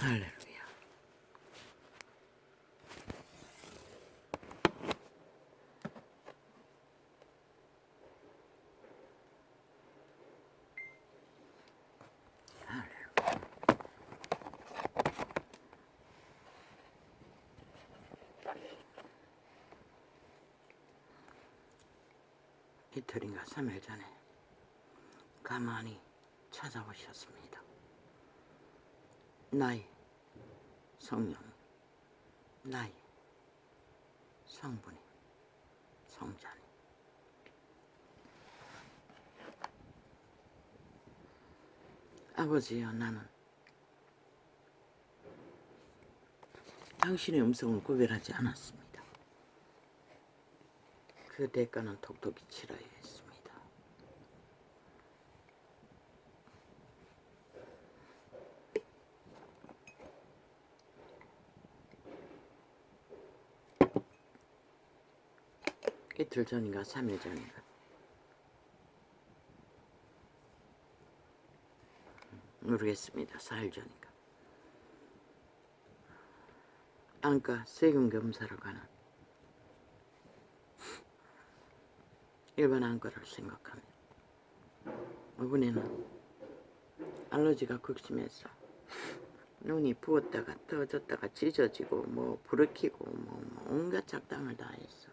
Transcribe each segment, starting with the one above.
할렐루야. 이틀인가 3일 전에 가만히 찾아오셨습니다. 나의 성령, 나의 성부님, 성자님. 아버지여, 나는 당신의 음성을 구별하지 않았습니다. 그 대가는 톡톡히 치러야 했습니다. 이틀 전인가 3일 전인가 모르겠습니다. 4일 전인가 안과 세균 검사로 가는 일반 안과를 생각합니다. 이번에는 알러지가 극심해서 눈이 부었다가 떠졌다가 찢어지고 뭐 부르키고 뭐 온갖 작당을 다 했어.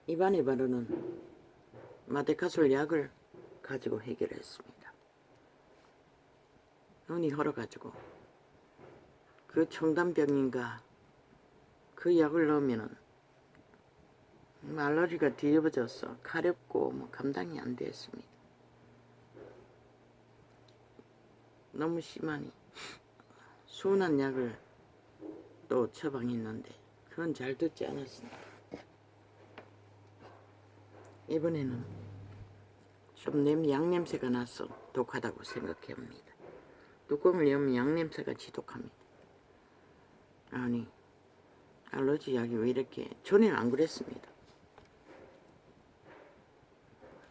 입안에 바르는 마데카솔 약을 가지고 해결했습니다. 눈이 얼어가지고 그 청담병인가 그 약을 넣으면은 알러지가 뒤집어져서 가렵고 뭐 감당이 안 됐습니다. 너무 심하니 순한 약을 또 처방했는데 그건 잘 듣지 않았습니다. 이번에는 좀 양냄새가 나서 독하다고 생각합니다. 뚜껑을 열면 양냄새가 지독합니다. 아니, 알러지 약이 왜 이렇게, 전에는 안 그랬습니다.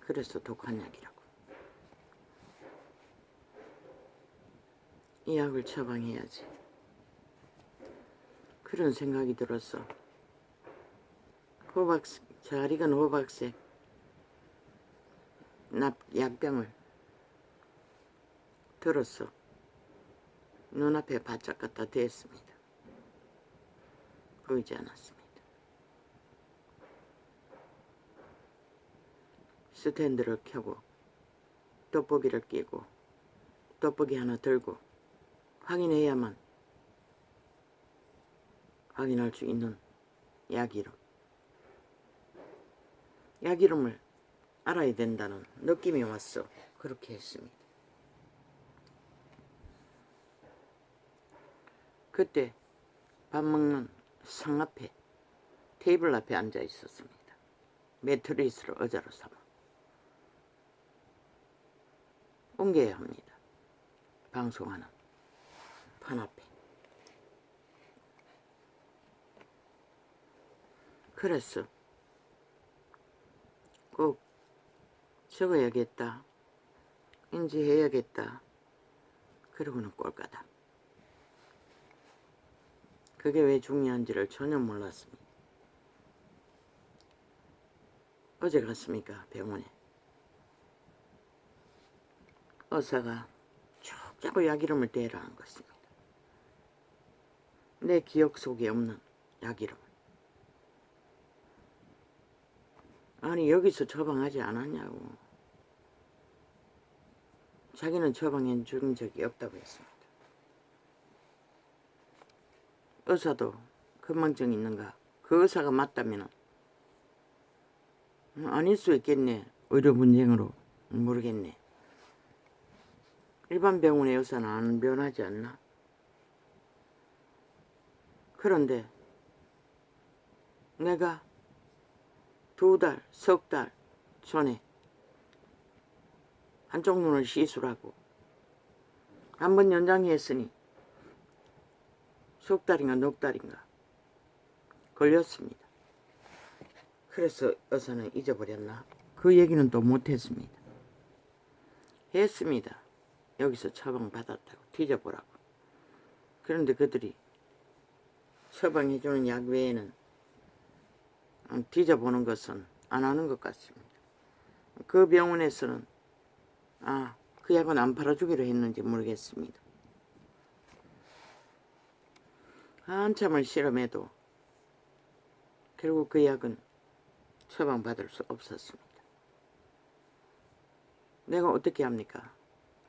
그래서 독한 약이라고. 이 약을 처방해야지. 그런 생각이 들어서 잘 익은 호박색 약병을 들어서 눈앞에 바짝 갖다 대었습니다. 보이지 않았습니다. 스탠드를 켜고 돋보기를 끼고 돋보기 하나 들고 확인해야만 확인할 수 있는 약 이름을 알아야 된다는 느낌이 왔어. 그렇게 했습니다. 그때 밥 먹는 상 앞에 테이블 앞에 앉아 있었습니다. 매트리스를 의자로 삼아 옮겨야 합니다. 방송하는 판 앞에. 그래서 꼭 적어야겠다, 인지해야겠다, 그러고는 꼴까다. 그게 왜 중요한지를 전혀 몰랐습니다. 어제 갔습니까? 병원에. 의사가 자꾸 약 이름을 대라는 것입니다. 내 기억 속에 없는 약 이름. 아니, 여기서 처방하지 않았냐고. 자기는 처방해 준 적이 없다고 했습니다. 의사도 건망증 있는가? 그 의사가 맞다면 아닐 수 있겠네. 의료 분쟁으로 모르겠네. 일반 병원의 의사는 안 변하지 않나? 그런데 내가 2달, 석 달 전에 한쪽 눈을 시술하고 한 번 연장했으니 석 달인가 넉 달인가 걸렸습니다. 그래서 의사는 잊어버렸나? 그 얘기는 또 못했습니다. 했습니다. 여기서 처방 받았다고 뒤져보라고. 그런데 그들이 처방해주는 약 외에는 뒤져보는 것은 안 하는 것 같습니다. 그 병원에서는 그 약은 안 팔아주기로 했는지 모르겠습니다. 한참을 실험해도 결국 그 약은 처방받을 수 없었습니다. 내가 어떻게 합니까?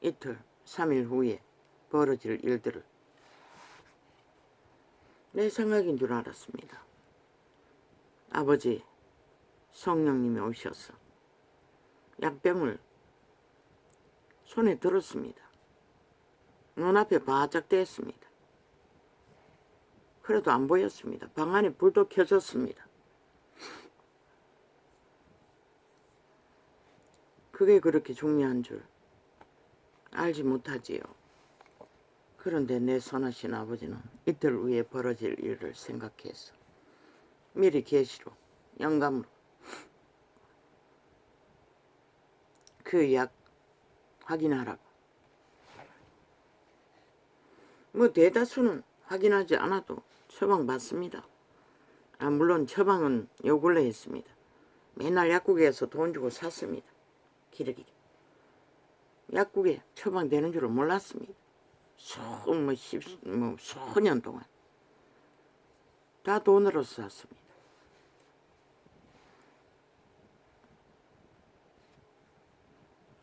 이틀, 3일 후에 벌어질 일들을 내 생각인 줄 알았습니다. 아버지 성령님이 오셔서 약병을 손에 들었습니다. 눈앞에 바짝 댔습니다. 그래도 안 보였습니다. 방 안에 불도 켜졌습니다. 그게 그렇게 중요한 줄 알지 못하지요. 그런데 내 선하신 아버지는 이틀 후에 벌어질 일을 생각해서 미리 계시로 영감으로 그 약 확인하라고. 뭐 대다수는 확인하지 않아도 처방받습니다. 물론 처방은 요 근래 했습니다. 맨날 약국에서 돈 주고 샀습니다. 기러기. 약국에 처방되는 줄은 몰랐습니다. 수년 동안 다 돈으로 샀습니다.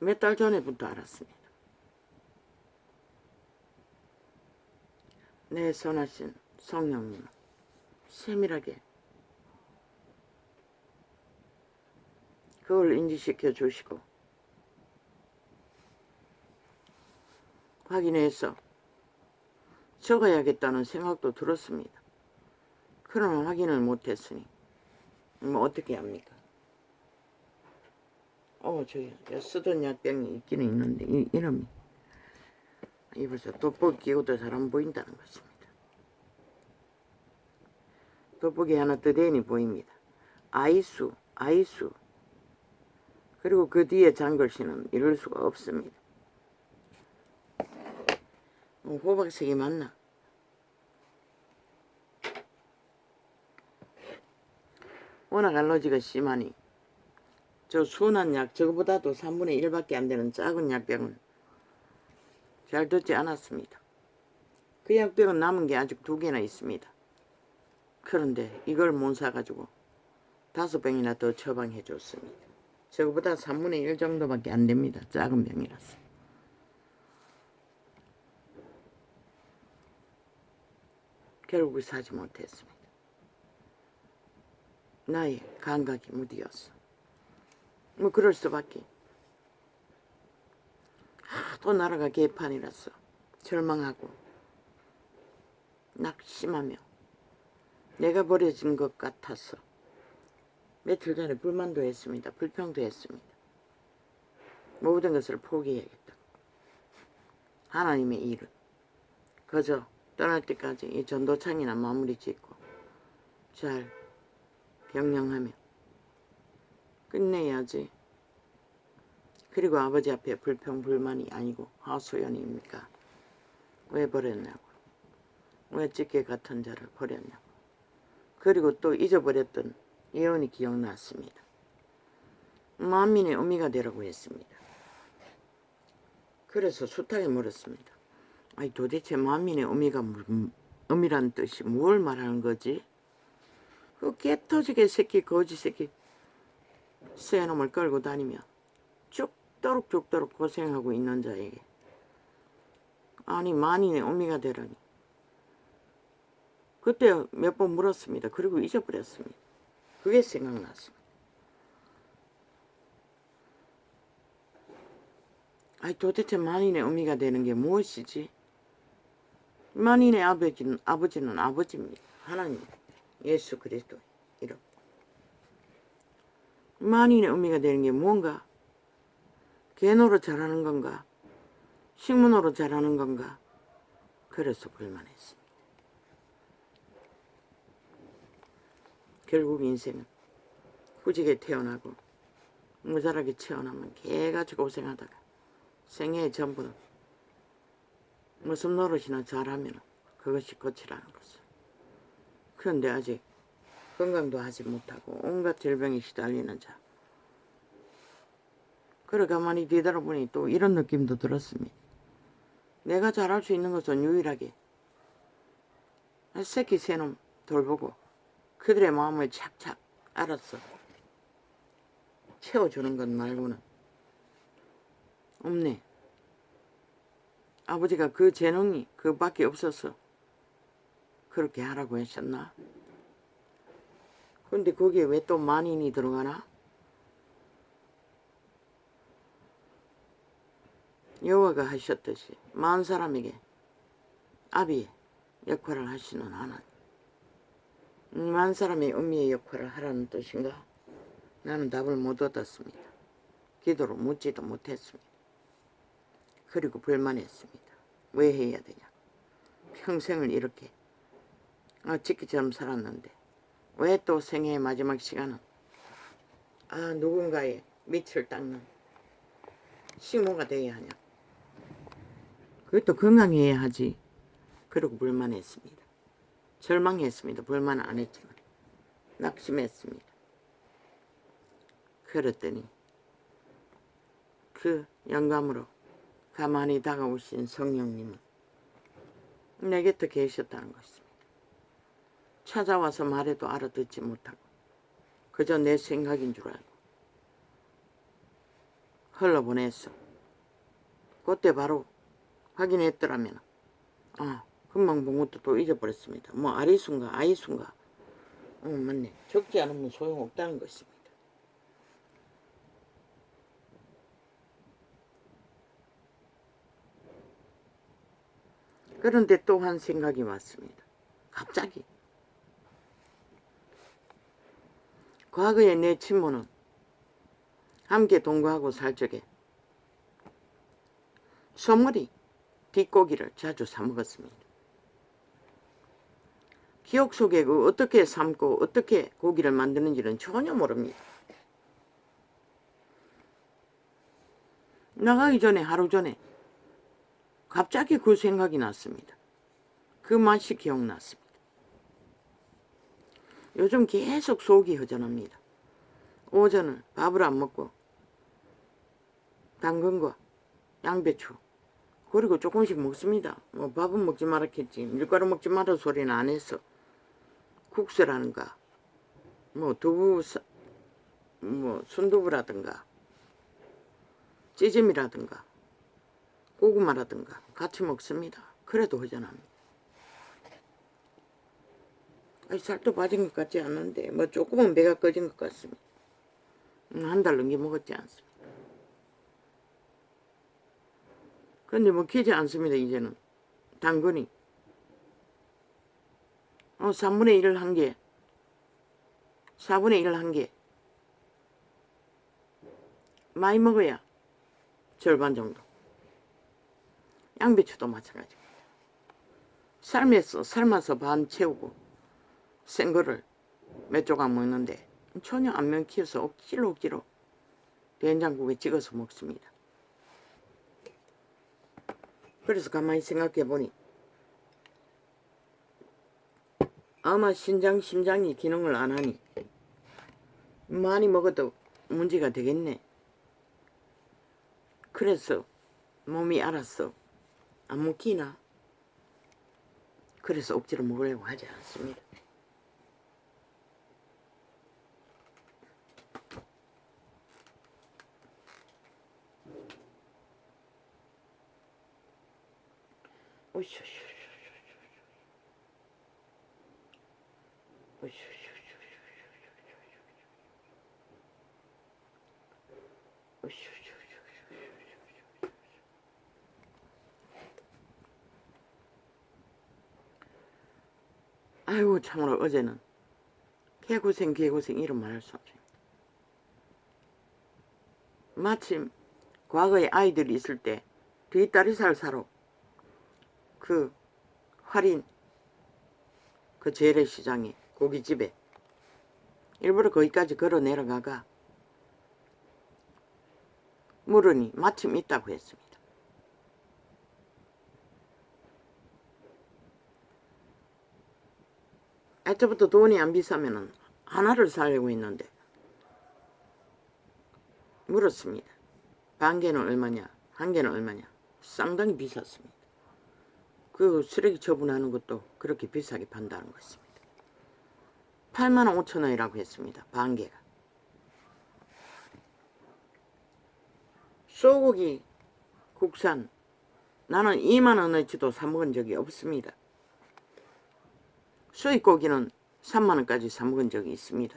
몇 달 전에부터 알았습니다. 내 선하신 성령님은 세밀하게 그걸 인지시켜 주시고 확인해서 적어야겠다는 생각도 들었습니다. 그러나 확인을 못했으니 뭐 어떻게 합니까? 저 쓰던 약병이 있기는 있는데 이 이름이 벌써 돋보기 끼고도 잘 안 보인다는 것입니다. 돋보기 하나 뜨대니 보입니다. 아이수 그리고 그 뒤에 장글씨는 이룰 수가 없습니다. 호박색이 맞나? 워낙 알러지가 심하니 저 순한 약 저거보다도 3분의 1밖에 안 되는 작은 약병은 잘 듣지 않았습니다. 그 약병은 남은 게 아직 2개나 있습니다. 그런데 이걸 못 사가지고 5병이나 더 처방해 줬습니다. 저거보다 3분의 1 정도밖에 안 됩니다. 작은 병이라서. 결국 사지 못했습니다. 나의 감각이 무디었어. 뭐 그럴 수밖에. 하도 나라가 개판이라서 절망하고 낙심하며 내가 버려진 것 같아서 며칠 전에 불만도 했습니다. 불평도 했습니다. 모든 것을 포기해야겠다. 하나님의 일은 그저 떠날 때까지 이 전도창이나 마무리 짓고 잘 경영하며 끝내야지. 그리고 아버지 앞에 불평 불만이 아니고 하소연입니까? 왜 버렸냐고. 왜 찌개 같은 자를 버렸냐고. 그리고 또 잊어버렸던 예언이 기억났습니다. 만민의 의미가 되라고 했습니다. 그래서 숱하게 물었습니다. 도대체 만민의 의미란 뜻이 뭘 말하는 거지? 그 개터지게 새끼 거지 새끼 새놈을 끌고 다니며 죽도록 고생하고 있는 자에게 만인의 의미가 되라니. 그때 몇 번 물었습니다. 그리고 잊어버렸습니다. 그게 생각났습니다. 도대체 만인의 의미가 되는 게 무엇이지? 만인의 아버지는 아버지입니다. 하나님, 예수 그리스도 이름. 만인의 의미가 되는 게 뭔가? 개노로 잘하는 건가? 식문으로 잘하는 건가? 그래서 불만했습니다. 결국 인생은 후지게 태어나고 무자라게 태어나면 개같이 고생하다가 생애의 전부는 무슨 노릇이나 잘하면 그것이 끝이라는 것을. 그런데 아직 건강도 하지 못하고 온갖 질병에 시달리는 자. 그래 가만히 뒤돌아보니 또 이런 느낌도 들었습니다. 내가 잘할 수 있는 것은 유일하게 새끼 새놈 돌보고 그들의 마음을 착착 알아서 채워주는 것 말고는 없네. 아버지가 그 재능이 그밖에 없어서 그렇게 하라고 하셨나? 근데 거기에 왜 또 만인이 들어가나? 여호와가 하셨듯이 많은 사람에게 아비의 역할을 하시는 하나님. 많은 사람이 음미의 역할을 하라는 뜻인가? 나는 답을 못 얻었습니다. 기도로 묻지도 못했습니다. 그리고 불만했습니다. 왜 해야 되냐? 평생을 이렇게 지키처럼 살았는데 왜 또 생애의 마지막 시간은 누군가의 밑을 닦는 식모가 되어야 하냐? 그것도 건강해야 하지. 그리고 불만했습니다. 절망했습니다. 불만 안 했지만 낙심했습니다. 그랬더니 그 영감으로 가만히 다가오신 성령님은 내 곁에 계셨다는 것입니다. 찾아와서 말해도 알아듣지 못하고 그저 내 생각인 줄 알고 흘러보냈어. 그때 바로 확인했더라면 금방 본 것도 또 잊어버렸습니다. 뭐 아리순가 아이순가 맞네. 적지 않으면 소용없다는 것입니다. 그런데 또 한 생각이 왔습니다. 갑자기 과거의 내 친모는 함께 동거하고 살 적에 소머리 뒷고기를 자주 사 먹었습니다. 기억 속에 그 어떻게 삶고 어떻게 고기를 만드는지는 전혀 모릅니다. 나가기 전에 하루 전에 갑자기 그 생각이 났습니다. 그 맛이 기억났습니다. 요즘 계속 속이 허전합니다. 오전을 밥을 안 먹고 당근과 양배추 그리고 조금씩 먹습니다. 뭐 밥은 먹지 말았겠지. 밀가루 먹지 마라 소리는 안 했어. 국수라는가 뭐 두부 뭐 순두부라든가 찌짐이라든가 고구마라든가 같이 먹습니다. 그래도 허전합니다. 살도 빠진 것 같지 않는데 뭐 조금은 배가 꺼진 것 같습니다. 한 달 넘게 먹었지 않습니다. 근데 먹히지 않습니다. 이제는 당근이 3분의 1을 한 개, 4분의 1을 한 개 많이 먹어야 절반 정도. 양배추도 마찬가지입니다. 삶아서 반 채우고 센 거를 몇 조각 먹는데 전혀 안 먹혀서 억지로 된장국에 찍어서 먹습니다. 그래서 가만히 생각해 보니 아마 심장이 기능을 안 하니 많이 먹어도 문제가 되겠네. 그래서 몸이 알았어. 안 먹히나? 그래서 억지로 먹으려고 하지 않습니다. 아이고 참으로 어제는 개고생 이런 말 할 수 없어요. 마침 과거에 아이들이 있을 때 뒷다리살 사러 그 할인 그 재래시장에 고깃집에 일부러 거기까지 걸어 내려가가 물으니 마침 있다고 했습니다. 애초부터 돈이 안 비싸면은 하나를 사려고 했는데 물었습니다. 반 개는 얼마냐? 한 개는 얼마냐? 상당히 비쌌습니다. 그 쓰레기 처분하는 것도 그렇게 비싸게 판다는 것입니다. 85,000원이라고 했습니다. 반 개가. 소고기 국산 나는 2만원어치도 사 먹은 적이 없습니다. 수입고기는 3만원까지 사 먹은 적이 있습니다.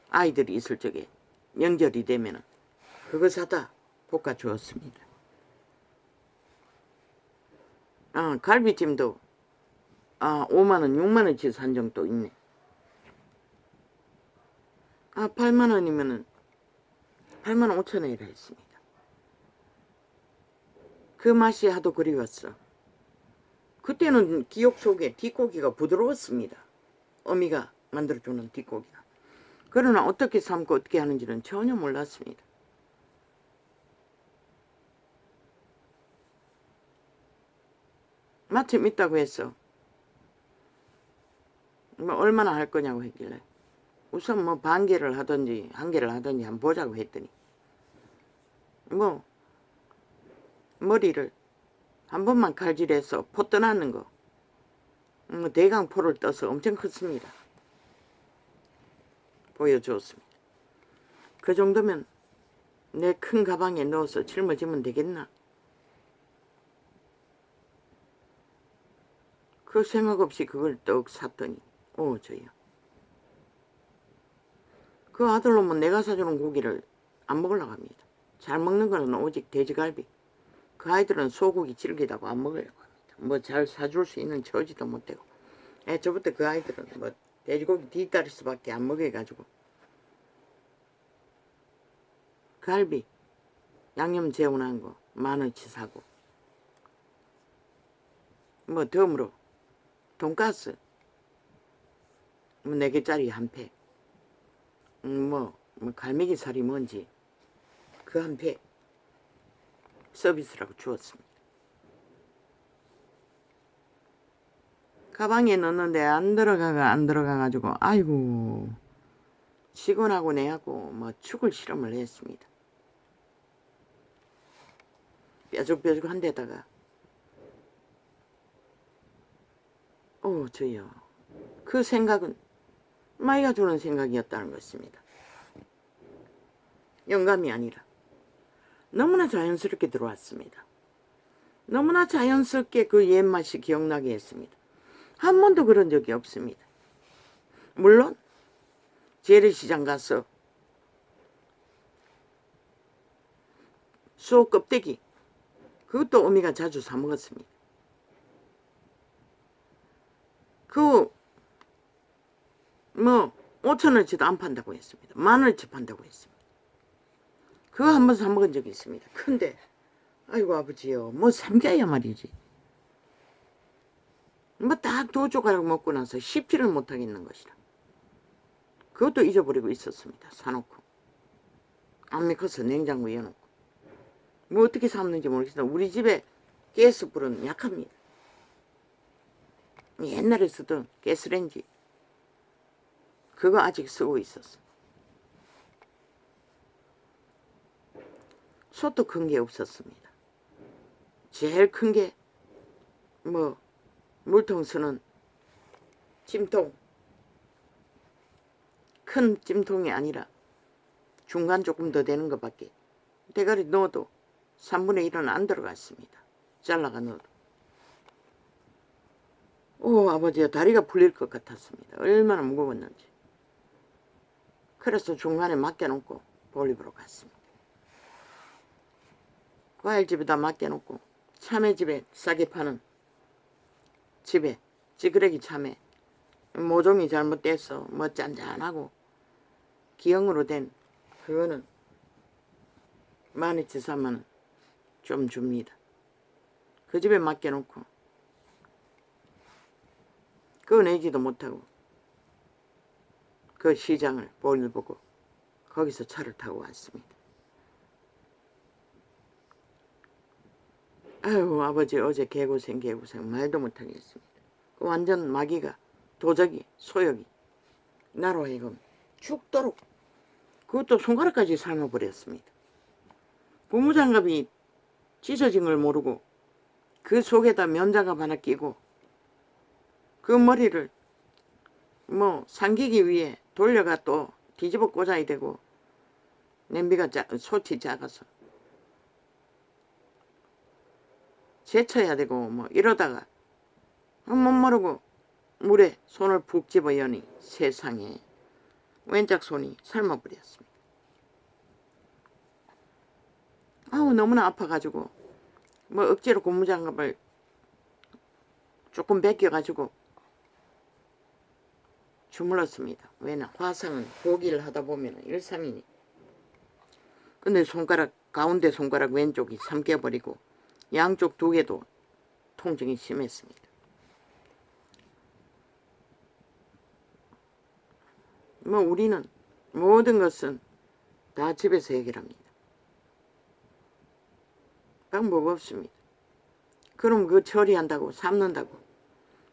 아이들이 있을 적에 명절이 되면은 그거 사다 볶아 주었습니다. 갈비찜도 5만원 6만원치 산 적도 있네. 8만원이면은 8만 5천원이라 했습니다. 그 맛이 하도 그리웠어. 그때는 기억 속에 뒷고기가 부드러웠습니다. 어미가 만들어주는 뒷고기가. 그러나 어떻게 삶고 어떻게 하는지는 전혀 몰랐습니다. 마침 있다고 했어. 뭐 얼마나 할 거냐고 했길래 우선 뭐 반 개를 하든지 한 개를 하든지 한번 보자고 했더니 뭐 머리를 한 번만 칼질해서 포 떠나는 거 대강포를 떠서 엄청 컸습니다. 보여주었습니다. 그 정도면 내 큰 가방에 넣어서 짊어지면 되겠나? 그 생각 없이 그걸 떡 샀더니 저요. 그 아들놈은 내가 사주는 고기를 안 먹으려고 합니다. 잘 먹는 거는 오직 돼지갈비. 그 아이들은 소고기 질기다고 안 먹으려고 합니다. 뭐 잘 사줄 수 있는 처지도 못되고. 저부터 그 아이들은 뭐 돼지고기 뒷다리수밖에 안 먹여가지고 갈비 양념 재운한 거 10,000원치 사고 뭐 덤으로 돈가스 뭐 4개짜리 한 팩 뭐 갈매기 살이 뭔지 그 한 팩 서비스라고 주었습니다. 가방에 넣었는데 안 들어가가지고 아이고 직원하고 내하고 뭐 죽을 실험을 했습니다. 뾰족뾰족한 데다가 저요. 그 생각은 마이가 주는 생각이었다는 것입니다. 영감이 아니라 너무나 자연스럽게 들어왔습니다. 너무나 자연스럽게 그 옛맛이 기억나게 했습니다. 한 번도 그런 적이 없습니다. 물론 재래시장 가서 소 껍데기 그것도 어미가 자주 사 먹었습니다. 그 뭐 5,000원어치도 안 판다고 했습니다. 10,000원어치 판다고 했습니다. 그거 한 번 사 먹은 적이 있습니다. 근데 아이고 아버지요 뭐 삼겨야 말이지. 뭐 딱 2조각 먹고 나서 씹지를 못하겠는 것이라. 그것도 잊어버리고 있었습니다. 사놓고 안 믿고서 냉장고에 넣어놓고 뭐 어떻게 삶는지 모르겠어요. 우리 집에 가스불은 약합니다. 옛날에 쓰던 가스레인지 그거 아직 쓰고 있었어. 솥도 큰 게 없었습니다. 제일 큰 게 뭐 물통 쓰는 찜통, 큰 찜통이 아니라 중간 조금 더 되는 것밖에 대가리 넣어도 3분의 1은 안 들어갔습니다. 잘라가 넣어도. 아버지야 다리가 풀릴 것 같았습니다. 얼마나 무거웠는지. 그래서 중간에 맡겨놓고 볼입으로 갔습니다. 과일집에다 맡겨놓고 참외집에 싸게 파는 집에 찌그레기 참외 모종이 잘못돼서 뭐 짠짠하고 기형으로 된 그거는 10,000원치 사면 좀 줍니다. 그 집에 맡겨놓고 그거 내지도 못하고 그 시장을 볼일 보고 거기서 차를 타고 왔습니다. 아유 아버지 어제 개고생 말도 못하겠습니다. 완전 마귀가 도자기, 소여기 나로 하여금 죽도록 그것도 손가락까지 삶아버렸습니다. 고무장갑이 찢어진 걸 모르고 그 속에다 면장갑 하나 끼고 그 머리를 뭐 삼키기 위해 돌려가 또 뒤집어 꽂아야 되고 냄비가 솥이 작아서 제쳐야 되고 뭐 이러다가 못 모르고 물에 손을 푹 집어 여니 세상에 왼짝 손이 삶아버렸습니다. 아우 너무나 아파가지고 뭐 억지로 고무장갑을 조금 벗겨가지고 주물렀습니다. 왜냐 화상은 보기를 하다 보면 일상이니. 근데 손가락 가운데 손가락 왼쪽이 삼켜버리고 양쪽 두 개도 통증이 심했습니다. 뭐 우리는 모든 것은 다 집에서 해결합니다. 방법 없습니다. 그럼 그 처리한다고 삶는다고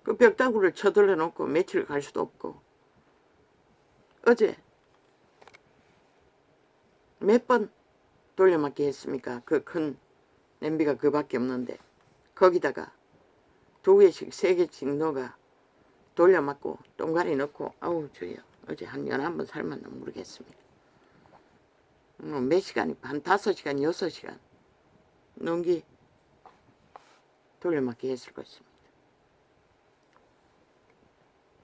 그 벽다구를 쳐들러 놓고 며칠 갈 수도 없고 어제 몇 번 돌려막기 했습니까? 그 큰 냄비가 그밖에 없는데 거기다가 2개씩 3개씩 넣어가 돌려막고 동가리 넣고 아우 주여 어제 한 11번 삶았나 모르겠습니다. 몇 시간이 한 5시간 6시간 넘기 돌려막기 했을 것입니다.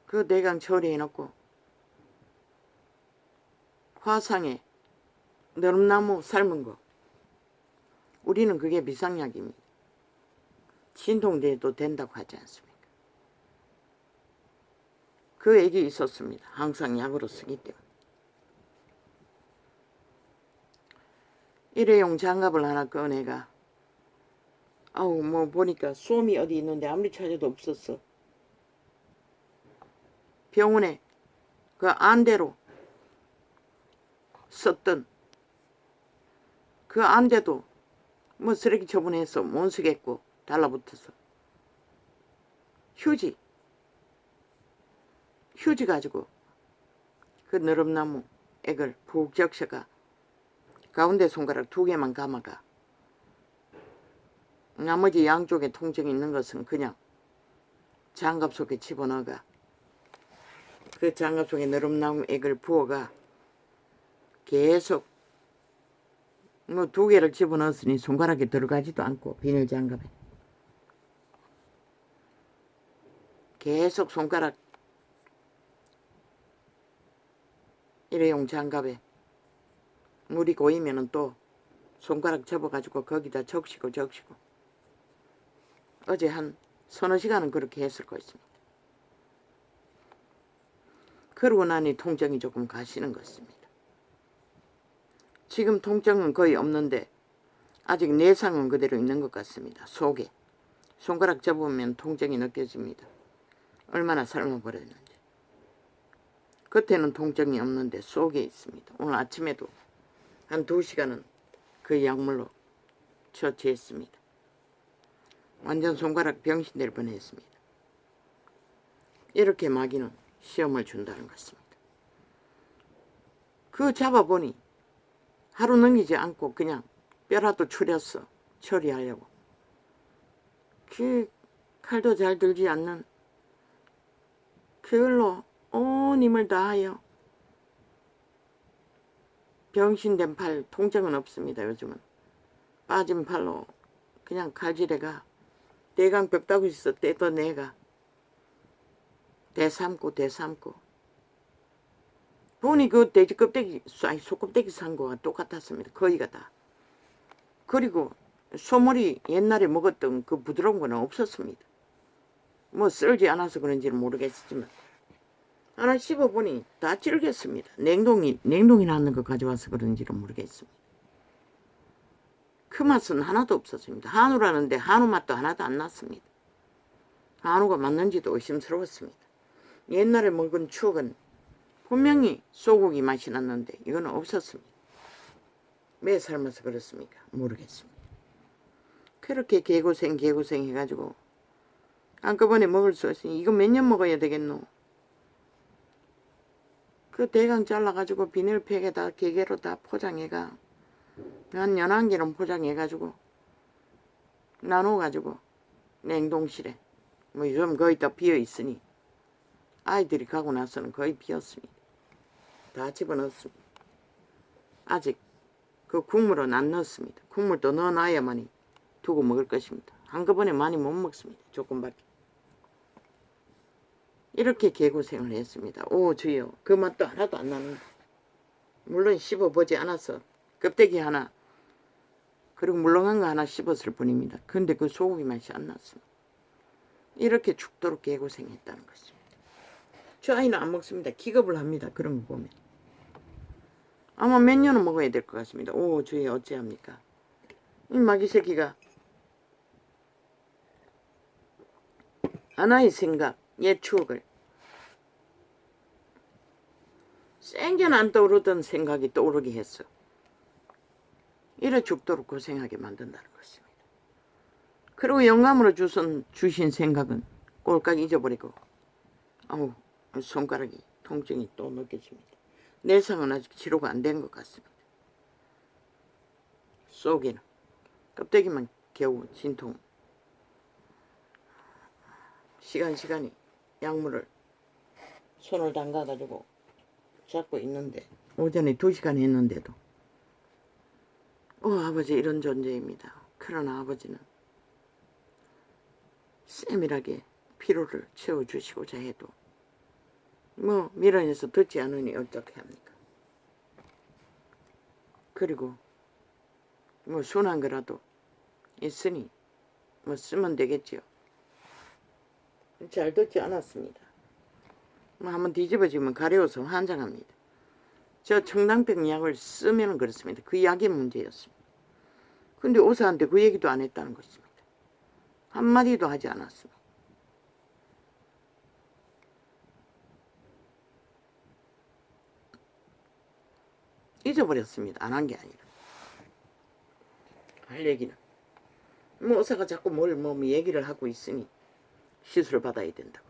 그 내강 처리해놓고 화상에 너름나무 삶은 거 우리는 그게 비상약입니다. 진통제도 된다고 하지 않습니까? 그 얘기 있었습니다. 항상 약으로 쓰기 때문에. 일회용 장갑을 하나 꺼내가 아우 뭐 보니까 솜이 어디 있는데 아무리 찾아도 없었어. 병원에 그 안대로 썼던 그 안대도 뭐 쓰레기 처분해서 못 쓰겠고 달라붙어서 휴지 가지고 그 너름나무 액을 푹 적셔가 가운데 손가락 2개만 감아가 나머지 양쪽에 통증이 있는 것은 그냥 장갑 속에 집어넣어가 그 장갑 속에 너름나무 액을 부어가 계속 뭐 2개를 집어넣었으니 손가락에 들어가지도 않고 비닐 장갑에 계속 손가락 일회용 장갑에 물이 고이면은 또 손가락 접어가지고 거기다 적시고 어제 한 서너 시간은 그렇게 했을 것입니다. 그러고 나니 통증이 조금 가시는 것입니다. 지금 통증은 거의 없는데 아직 내상은 그대로 있는 것 같습니다. 속에 손가락 접으면 통증이 느껴집니다. 얼마나 삶아버렸는지. 겉에는 통증이 없는데 속에 있습니다. 오늘 아침에도 한 2시간은 그 약물로 처치했습니다. 완전 손가락 병신될 뻔했습니다. 이렇게 마귀는 시험을 준다는 것입니다. 그 잡아보니 하루 넘기지 않고 그냥 뼈라도 추렸어. 처리하려고. 그 칼도 잘 들지 않는 그걸로 온 힘을 다하여 병신된 팔 통증은 없습니다. 요즘은 빠진 팔로 그냥 칼질해가 대강 벽다구 있어 떼어내가 대삼고 보니 그 돼지 껍데기 아니 소껍데기 산 거와 똑같았습니다. 거의가 다. 그리고 소머리 옛날에 먹었던 그 부드러운 거는 없었습니다. 뭐 썰지 않아서 그런지는 모르겠지만 하나 씹어보니 다 질겼습니다. 냉동이 남는 거 가져와서 그런지는 모르겠습니다. 그 맛은 하나도 없었습니다. 한우라는데 한우 맛도 하나도 안 났습니다. 한우가 맞는지도 의심스러웠습니다. 옛날에 먹은 추억은 분명히 소고기 맛이 났는데 이거는 없었습니다. 왜 삶아서 그렇습니까? 모르겠습니다. 그렇게 개고생 해가지고 한꺼번에 먹을 수 없으니 이거 몇 년 먹어야 되겠노? 그 대강 잘라가지고 비닐팩에다 개개로 다 포장해가 한 11개는 포장해가지고 나눠가지고 냉동실에 뭐 요즘 거의 다 비어있으니 아이들이 가고 나서는 거의 비었습니다. 다 집어넣었습니다. 아직 그 국물은 안 넣었습니다. 국물도 넣어놔야만이 두고 먹을 것입니다. 한꺼번에 많이 못 먹습니다. 조금밖에. 이렇게 개고생을 했습니다. 오 주여, 그 맛도 하나도 안 나는데. 물론 씹어보지 않아서 껍데기 하나 그리고 물렁한 거 하나 씹었을 뿐입니다. 근데 그 소고기 맛이 안 났습니다. 이렇게 죽도록 개고생했다는 것입니다. 저 아이는 안 먹습니다. 기겁을 합니다. 그런 거 보면. 아마 몇 년은 먹어야 될 것 같습니다. 오 주여, 어찌합니까? 이 마귀 새끼가 하나의 생각, 옛 추억을 생전 안 떠오르던 생각이 떠오르게 했어. 이래 죽도록 고생하게 만든다는 것입니다. 그리고 영감으로 주신 생각은 꼴깍 잊어버리고 아우 손가락이 통증이 또 느껴집니다. 내상은 아직 치료가 안 된 것 같습니다. 속에는 껍데기만 겨우 진통. 시간이 약물을 손을 담가가지고 잡고 있는데 오전에 2시간 했는데도 아버지 이런 존재입니다. 그러나 아버지는 세밀하게 피로를 채워주시고자 해도 뭐 미련해서 듣지 않으니 어떻게 합니까? 그리고 뭐 순한 거라도 있으니 뭐 쓰면 되겠지요. 잘 듣지 않았습니다. 뭐 한번 뒤집어지면 가려워서 환장합니다. 저 청당병 약을 쓰면 그렇습니다. 그 약이 문제였습니다. 근데 의사한테 그 얘기도 안 했다는 것입니다. 한마디도 하지 않았습니다. 잊어버렸습니다. 안 한 게 아니라. 할 얘기는. 뭐 의사가 자꾸 뭐 얘기를 하고 있으니 시술을 받아야 된다고.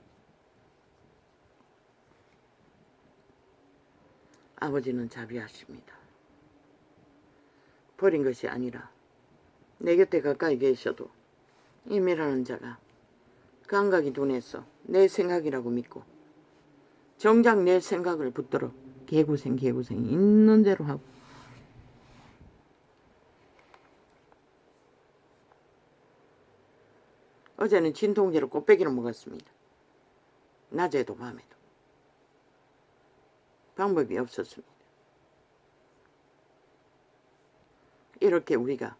아버지는 자비하십니다. 버린 것이 아니라 내 곁에 가까이 계셔도 임이라는 자가 감각이 둔해서 내 생각이라고 믿고 정작 내 생각을 붙들어 개고생 있는 대로 하고 어제는 진통제로 꽃배기를 먹었습니다. 낮에도 밤에도. 방법이 없었습니다. 이렇게 우리가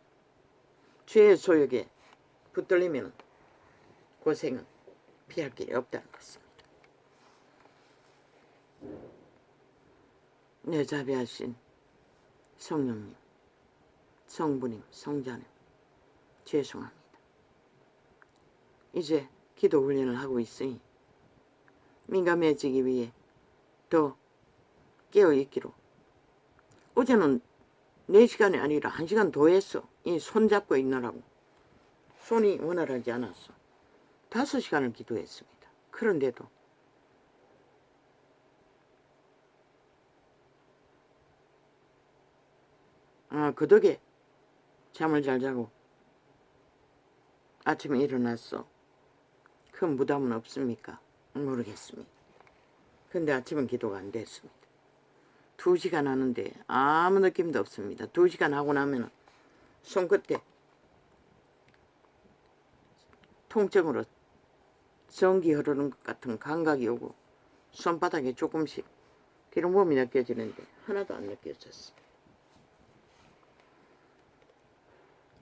죄의 소욕에 붙들리면 고생은 피할 길이 없다는 것입니다. 내 자비하신 성령님, 성부님, 성자님 죄송합니다. 이제 기도 훈련을 하고 있으니 민감해지기 위해 더 깨어있기로. 어제는 4시간이 아니라 1시간 더 했어. 이 손잡고 있느라고. 손이 원활하지 않았어. 5시간을 기도했습니다. 그런데도 그 덕에 잠을 잘 자고 아침에 일어났어. 큰 부담은 없습니까? 모르겠습니다. 근데 아침은 기도가 안 됐습니다. 2시간 하는데 아무 느낌도 없습니다. 2시간 하고 나면 손끝에 통증으로 전기 흐르는 것 같은 감각이 오고 손바닥에 조금씩 기름범이 느껴지는데 하나도 안 느껴졌습니다.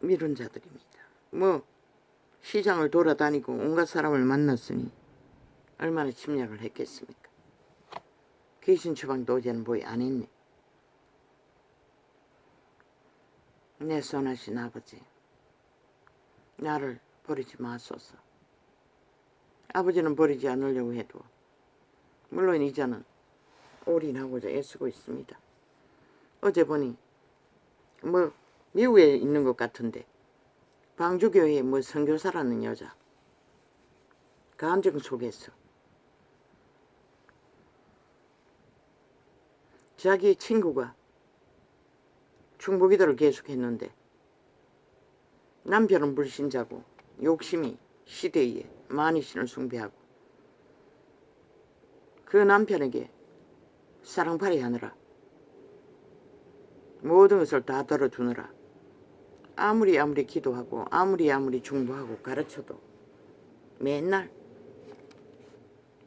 미룬 자들입니다. 뭐 시장을 돌아다니고 온갖 사람을 만났으니 얼마나 침략을 했겠습니까? 귀신 처방도 어제는 뭐이 안 했네. 내 선하신 아버지, 나를 버리지 마소서. 아버지는 버리지 않으려고 해도 물론 이제는 올인하고자 애쓰고 있습니다. 어제 보니 뭐 미국에 있는 것 같은데 방주교회 뭐 선교사라는 여자 감정 속에서 자기 친구가 충복기도를 계속했는데 남편은 불신자고 욕심이 시대에 만이신을 숭배하고 그 남편에게 사랑팔이 하느라 모든 것을 다 덜어주느라 아무리 기도하고 아무리 중보하고 가르쳐도 맨날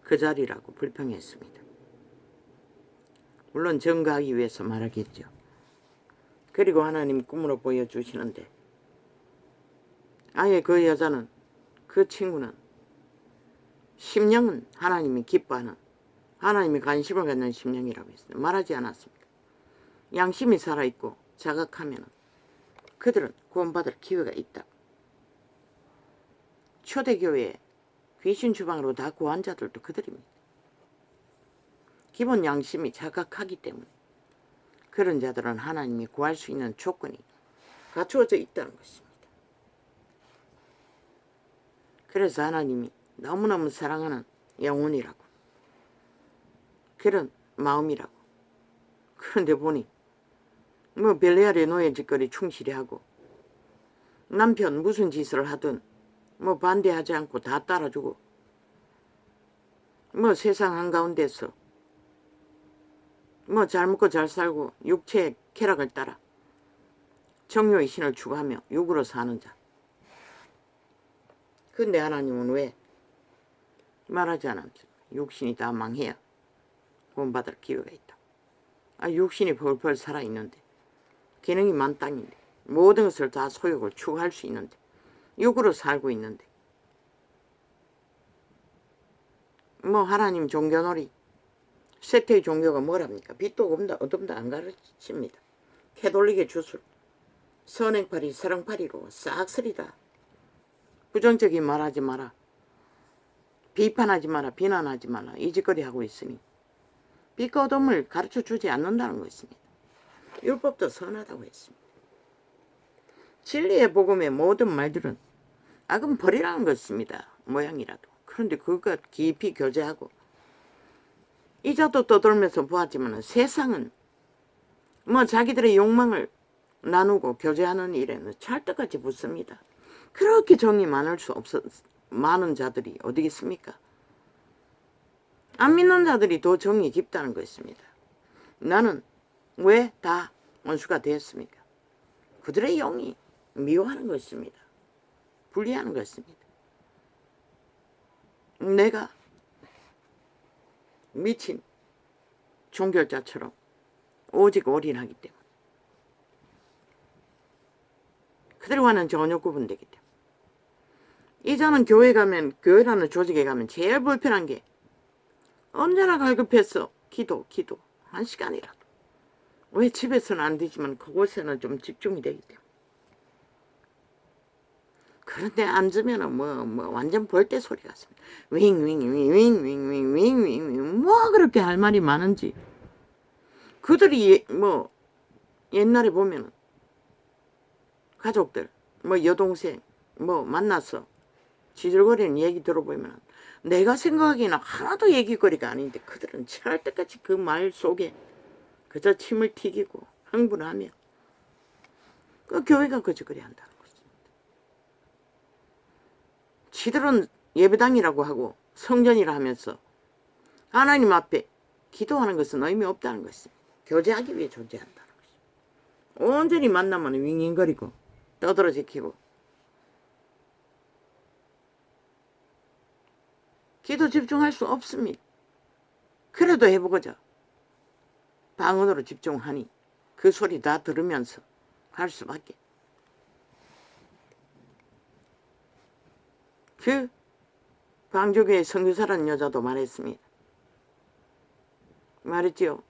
그 자리라고 불평했습니다. 물론 증거하기 위해서 말하겠죠. 그리고 하나님 꿈으로 보여주시는데 아예 그 여자는, 그 친구는 심령은 하나님이 기뻐하는, 하나님이 관심을 갖는 심령이라고 했어요. 말하지 않았습니까? 양심이 살아있고 자각하면 그들은 구원받을 기회가 있다. 초대교회에 귀신 주방으로 다 구한 자들도 그들입니다. 기본 양심이 자각하기 때문에 그런 자들은 하나님이 구할 수 있는 조건이 갖추어져 있다는 것입니다. 그래서 하나님이 너무너무 사랑하는 영혼이라고, 그런 마음이라고. 그런데 보니 벨레알의 노예 짓거리 충실히 하고 남편 무슨 짓을 하든 반대하지 않고 다 따라주고 세상 한가운데서 잘 먹고 잘 살고 육체의 쾌락을 따라 정욕의 신을 추구하며 육으로 사는 자. 근데 하나님은 왜 말하지 않았죠? 육신이 다 망해야 구원받을 기회가 있다. 육신이 펄펄 살아있는데, 기능이 만땅인데, 모든 것을 다 소욕을 추구할 수 있는데, 육으로 살고 있는데 하나님 종교놀이, 세태의 종교가 뭐랍니까? 빛도 어둠도 안 가르칩니다. 캐톨릭의 주술, 선행팔이 사랑팔이로 싹쓸이다. 부정적인 말하지 마라, 비판하지 마라, 비난하지 마라, 이 짓거리 하고 있으니 빛과 어둠을 가르쳐주지 않는다는 것입니다. 율법도 선하다고 했습니다. 진리의 복음의 모든 말들은 악은 벌이라는 것입니다. 모양이라도. 그런데 그것 깊이 교제하고 이자도 떠돌면서 보았지만 세상은 자기들의 욕망을 나누고 교제하는 일에는 찰떡같이 붙습니다. 그렇게 정이 많은 자들이 어디 있습니까? 안 믿는 자들이 더 정이 깊다는 것입니다. 나는 왜 다 원수가 되었습니까? 그들의 영이 미워하는 것입니다. 분리하는 것입니다. 내가 미친 종결자처럼 오직 올인하기 때문에 그들과는 전혀 구분되기 때문에 이자는 교회라는 조직에 가면 제일 불편한 게 언제나 갈급해서 기도 1시간이라도. 왜 집에서는 안 되지만 그곳에는 좀 집중이 되기 때문에. 그런데 앉으면 완전 벌떼 소리 같습니다. 윙윙윙윙윙윙윙윙 그렇게 할 말이 많은지. 그들이 옛날에 보면은 가족들 여동생 만나서 지질거리는 얘기 들어보면 내가 생각하기에는 하나도 얘기거리가 아닌데 그들은 철때까지 그 말 속에 그저 침을 튀기고 흥분하며 그 교회가 그저 그리 한다는 것입니다. 지들은 예배당이라고 하고 성전이라 하면서 하나님 앞에 기도하는 것은 의미 없다는 것입니다. 교제하기 위해 존재한다는 것입니다. 온전히 만나면 윙윙거리고 떠들어 지키고 기도 집중할 수 없습니다. 그래도 해보고자 방언으로 집중하니 그 소리 다 들으면서 할 수밖에. 그 방조교의 선교사라는 여자도 말했습니다. 말했지요.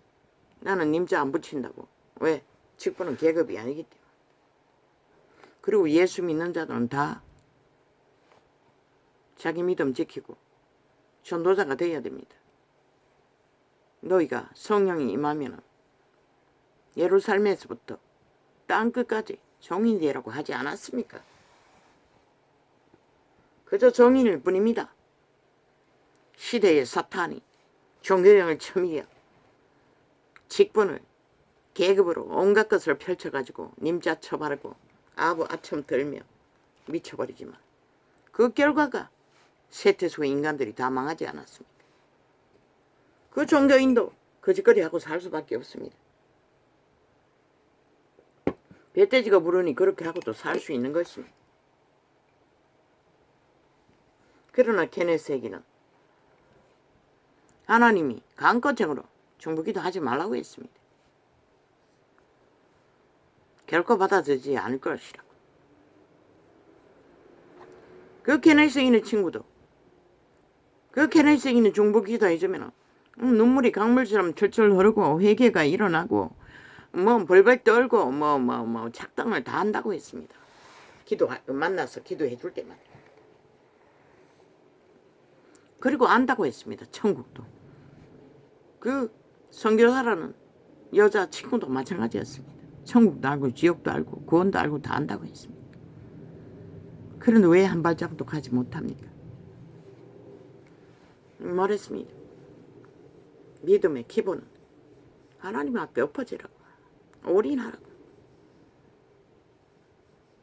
나는 님자 안 붙인다고. 왜? 직분은 계급이 아니기 때문에. 그리고 예수 믿는 자들은 다 자기 믿음 지키고 전도자가 되어야 됩니다. 너희가 성령이 임하면 예루살렘에서부터 땅끝까지 종인되라고 하지 않았습니까? 그저 종인일 뿐입니다. 시대의 사탄이 종교령을 첨이여 직분을 계급으로 온갖 것을 펼쳐가지고 님자 쳐바르고 아부 아첨 들며 미쳐버리지만 그 결과가 세태수의 인간들이 다 망하지 않았습니까? 그 종교인도 거짓거리하고 살 수밖에 없습니다. 배돼지가 부르니 그렇게 하고도 살 수 있는 것입니다. 그러나 케네스에게는 하나님이 강권적으로 중보기도 하지 말라고 했습니다. 결코 받아들이지 않을 것이라고. 그 케네스에 있는 친구도 그 케네스에 있는 중보기도 해주면 눈물이 강물처럼 철철 흐르고 회개가 일어나고 뭐 벌벌 떨고 뭐 작당을 다 한다고 했습니다. 만나서 기도해 줄 때마다. 그리고 안다고 했습니다. 천국도. 그 선교사라는 여자 친구도 마찬가지였습니다. 천국도 알고 지옥도 알고 구원도 알고 다 안다고 했습니다. 그런데 왜 한 발자국도 가지 못합니까? 말했습니다. 믿음의 기본은 하나님 앞에 엎어지라고, 올인하라고.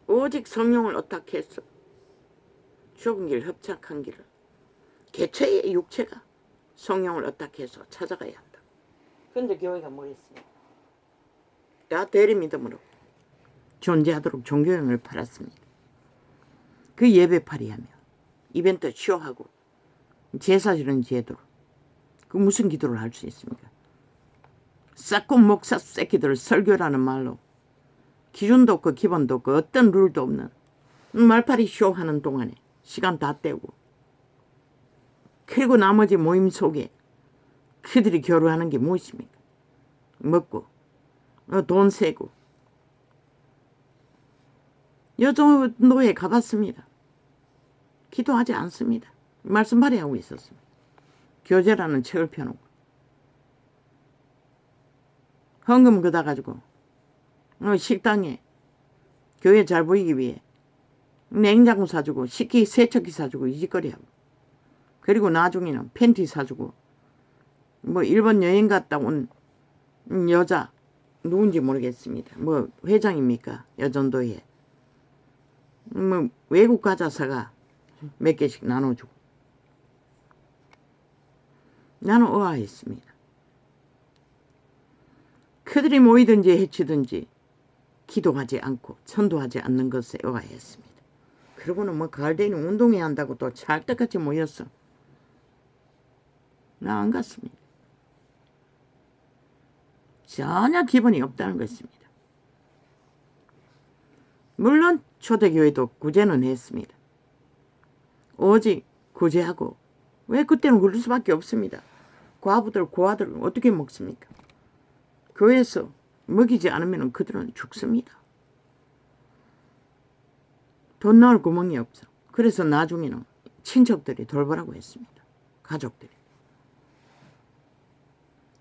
오직 성령을 어떻게해서 좁은 길, 협착한 길을 개체의 육체가 성령을 어떻게해서 찾아가야 한다. 그런데 교회가 뭐 했습니까? 다 대리믿음으로 존재하도록 종교형을 팔았습니다. 그 예배팔이하며 이벤트 쇼하고 제사 지는 제도로 그 무슨 기도를 할 수 있습니까? 싹고 목사 새끼들 설교라는 말로 기준도 없고 기본도 없고 어떤 룰도 없는 말팔이 쇼하는 동안에 시간 다 때우고 그리고 나머지 모임 속에 그들이 교류하는 게 무엇입니까? 먹고 돈 세고. 여정노예 가봤습니다. 기도하지 않습니다. 말씀 발휘하고 있었습니다. 교제라는 책을 펴놓고 헌금 걷어 가지고 식당에 교회 잘 보이기 위해 냉장고 사주고 식기 세척기 사주고 이 짓거리하고 그리고 나중에는 팬티 사주고 뭐 일본 여행 갔다 온 여자 누군지 모르겠습니다. 뭐 회장입니까? 여전도에 뭐 외국 과자 사가 몇 개씩 나눠주고. 나는 의아했습니다. 그들이 모이든지 해치든지 기도하지 않고 전도하지 않는 것에 의아했습니다. 그러고는 뭐 가을대니 운동해야 한다고 또 찰떡같이 모였어. 나 안 갔습니다. 전혀 기본이 없다는 것입니다. 물론 초대교회도 구제는 했습니다. 오직 구제하고 왜 그때는 그럴 수밖에 없습니다. 과부들 고아들은 어떻게 먹습니까? 교회에서 먹이지 않으면 그들은 죽습니다. 돈 넣을 구멍이 없어. 그래서 나중에는 친척들이 돌보라고 했습니다. 가족들이.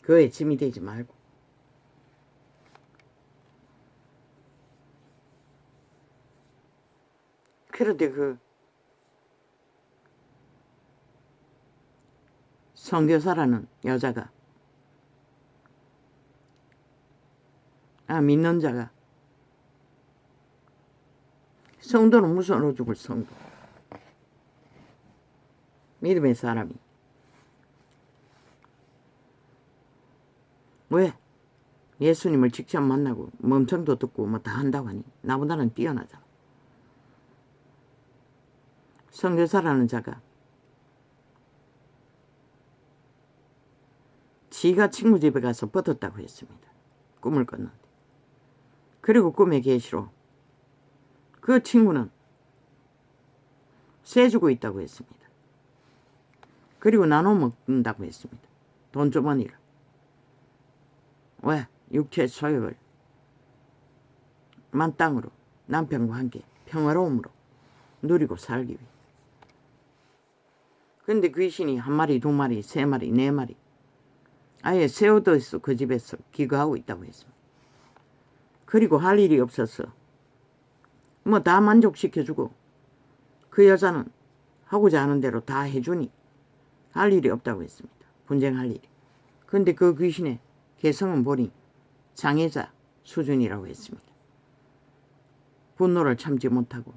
교회에 짐이 되지 말고. 그런데 그 선교사라는 여자가 믿는 자가 성도는 무서워 죽을 성도 믿음의 사람이 왜 예수님을 직접 만나고 멈청도 듣고 뭐 다 한다고 하니 나보다는 뛰어나잖아. 선교사라는 자가 지가 친구 집에 가서 뻗었다고 했습니다. 꿈을 꿨는데. 그리고 꿈의 계시로 그 친구는 쇠주고 있다고 했습니다. 그리고 나눠 먹는다고 했습니다. 돈주머니를. 왜? 육체의 소욕을 만땅으로 남편과 함께 평화로움으로 누리고 살기 위해. 근데 귀신이 한 마리, 두 마리, 세 마리, 네 마리 아예 세워둬서 그 집에서 기거하고 있다고 했습니다. 그리고 할 일이 없어서 뭐 다 만족시켜주고 그 여자는 하고자 하는 대로 다 해주니 할 일이 없다고 했습니다. 분쟁할 일이. 근데 그 귀신의 개성은 보니 장애자 수준이라고 했습니다. 분노를 참지 못하고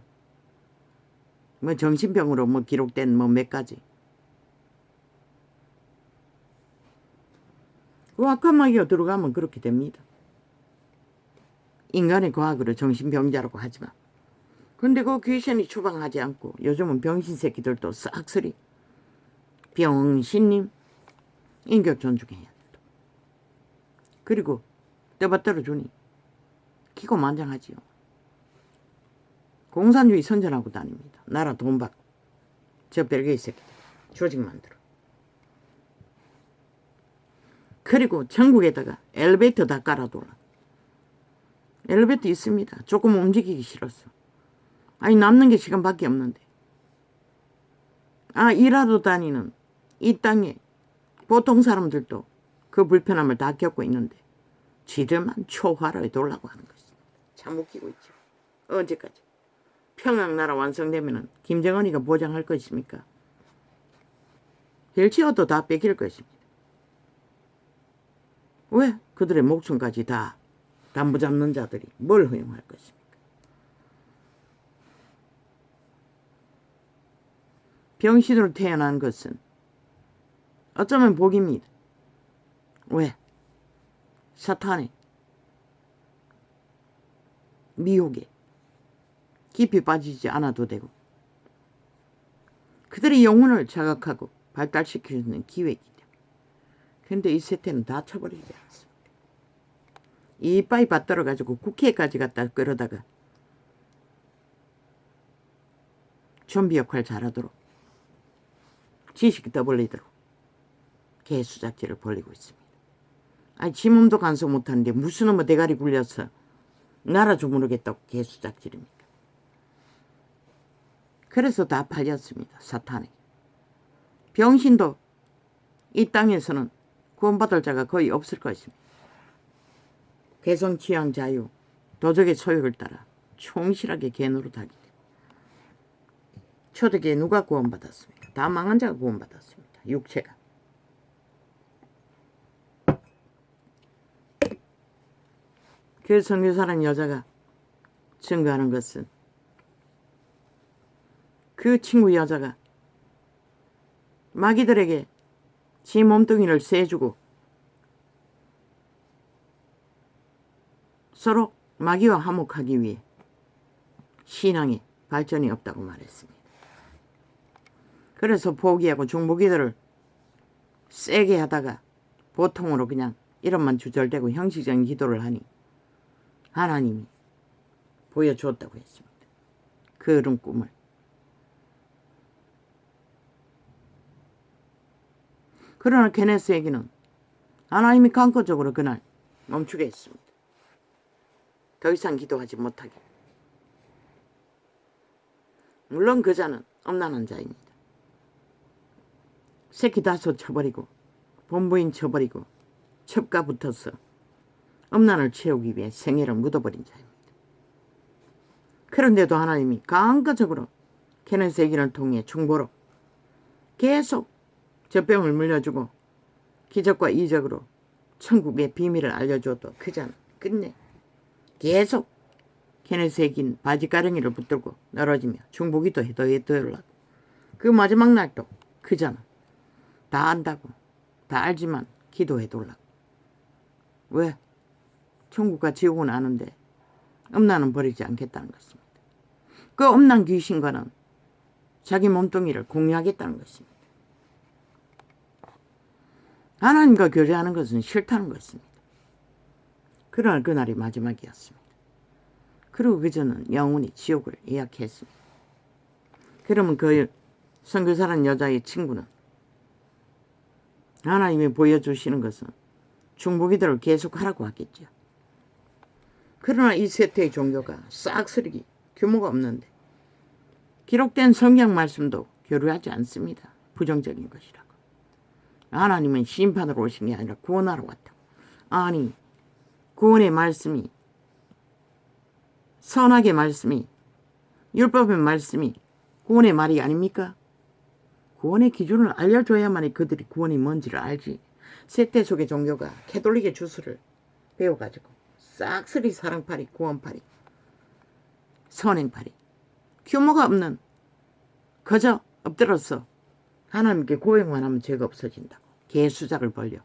뭐 정신병으로 뭐 기록된 뭐 몇 가지. 과학마귀가 들어가면 그렇게 됩니다. 인간의 과학으로 정신병자라고 하지만 근데 그 귀신이 추방하지 않고 요즘은 병신 새끼들도 싹쓸이 병신님 인격 존중해야 돼. 그리고 떠받들어 주니 기고만장하지요. 공산주의 선전하고 다닙니다. 나라 돈 받고 저 별개의 새끼들 조직 만들어. 그리고 전국에다가 엘리베이터 다 깔아둬라. 엘리베이터 있습니다. 조금 움직이기 싫었어. 아니 남는 게 시간밖에 없는데. 일하러 다니는 이 땅에 보통 사람들도 그 불편함을 다 겪고 있는데 지들만 초화로에 돌라고 하는 것입니다. 참 웃기고 있죠. 언제까지? 평양나라 완성되면 김정은이가 보장할 것입니까? 헬치어도 다 뺏길 것입니다. 왜? 그들의 목숨까지 다 담보 잡는 자들이 뭘 허용할 것입니까? 병신으로 태어난 것은 어쩌면 복입니다. 왜? 사탄의 미혹에 깊이 빠지지 않아도 되고 그들의 영혼을 자각하고 발달시킬 수 있는 기회이기 때문에. 그런데 이 세태는 다 쳐버리지 않았습니다. 이빨이 받들어가지고 국회까지 갖다 끌어다가 좀비 역할 잘하도록 지식이 떠벌리도록 개수작질을 벌이고 있습니다. 아니 지 몸도 간섭 못하는데 무슨 놈의 대가리 굴려서 나라 주무르겠다고 개수작질입니까? 그래서 다 팔렸습니다. 사탄에게. 병신도 이 땅에서는 구원받을 자가 거의 없을 것입니다. 개성 취향 자유 도적의 소욕을 따라 충실하게 개노릇하기 때문에. 초대교회 누가 구원받았습니까? 다 망한 자가 구원받았습니다. 육체가. 그 선교사라는 여자가 증거하는 것은 그 친구 여자가 마귀들에게 지 몸뚱이를 쐬주고 서로 마귀와 화목하기 위해 신앙에 발전이 없다고 말했습니다. 그래서 포기하고 중보기도를 세게 하다가 보통으로 그냥 이름만 주절되고 형식적인 기도를 하니 하나님이 보여주었다고 했습니다. 그런 꿈을. 그러나 케네스에게는 하나님이 강권적으로 그날 멈추게 했습니다. 더 이상 기도하지 못하게. 물론 그 자는 엄난한 자입니다. 새끼 다섯 쳐버리고 본부인 쳐버리고 첩가 붙어서 엄난을 채우기 위해 생애를 묻어버린 자입니다. 그런데도 하나님이 강권적으로 케네스에게를 통해 중보로 계속 저 병을 물려주고 기적과 이적으로 천국의 비밀을 알려줘도 그 자는 끝내 계속 케네스에긴 바지가랭이를 붙들고 늘어지며 중보기도 해더라고. 그 마지막 날도 그 자는 다 안다고 다 알지만 기도해둘라고. 왜? 천국과 지옥은 아는데 엄난은 버리지 않겠다는 것입니다. 그 엄난 귀신과는 자기 몸뚱이를 공유하겠다는 것입니다. 하나님과 교제하는 것은 싫다는 것입니다. 그러나 그날이 마지막이었습니다. 그리고 그저는 영원히 지옥을 예약했습니다. 그러면 그 선교사라는 여자의 친구는 하나님이 보여주시는 것은 중보기도를 계속하라고 하겠죠. 그러나 이 세태의 종교가 싹쓸이 규모가 없는데 기록된 성경 말씀도 교류하지 않습니다. 부정적인 것이라고. 하나님은 심판으로 오신 게 아니라 구원하러 왔다고. 아니 구원의 말씀이 선악의 말씀이 율법의 말씀이 구원의 말이 아닙니까? 구원의 기준을 알려줘야만이 그들이 구원이 뭔지를 알지. 세대 속의 종교가 캐톨릭의 주술을 배워가지고 싹쓸이 사랑팔이, 구원팔이, 선행팔이, 규모가 없는 그저 엎드려서 하나님께 고백만 하면 죄가 없어진다고 개수작을 벌려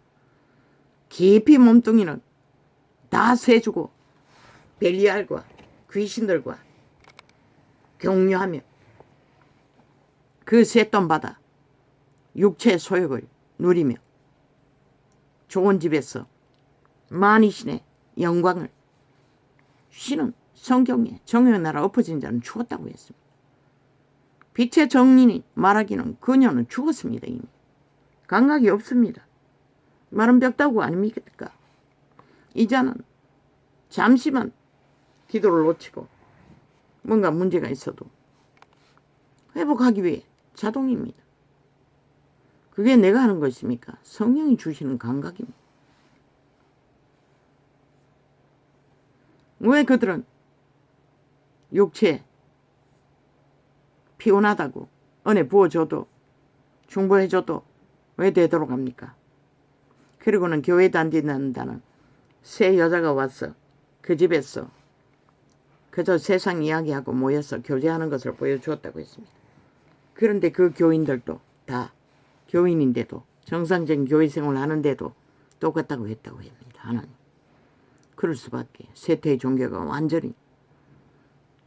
깊이 몸뚱이는 다 쇠주고 벨리알과 귀신들과 격려하며 그 쇳돈 받아 육체의 소욕을 누리며 좋은 집에서 만이신의 영광을 신은 성경에 정욕의 나라 엎어진 자는 죽었다고 했습니다. 빛의 정인이 말하기는 그녀는 죽었습니다. 이미 감각이 없습니다. 마른 벽다구 아닙니까? 이 자는 잠시만 기도를 놓치고 뭔가 문제가 있어도 회복하기 위해 자동입니다. 그게 내가 하는 것입니까? 성령이 주시는 감각입니다. 왜 그들은 육체에 피곤하다고 은혜 부어줘도 충분해줘도 왜 되도록 합니까? 그리고는 교회 다닌다는 새 여자가 와서 그 집에서 그저 세상 이야기하고 모여서 교제하는 것을 보여주었다고 했습니다. 그런데 그 교인들도 다 교인인데도 정상적인 교회 생활을 하는데도 똑같다고 했다고 합니다. 하나님. 그럴 수밖에. 세태의 종교가 완전히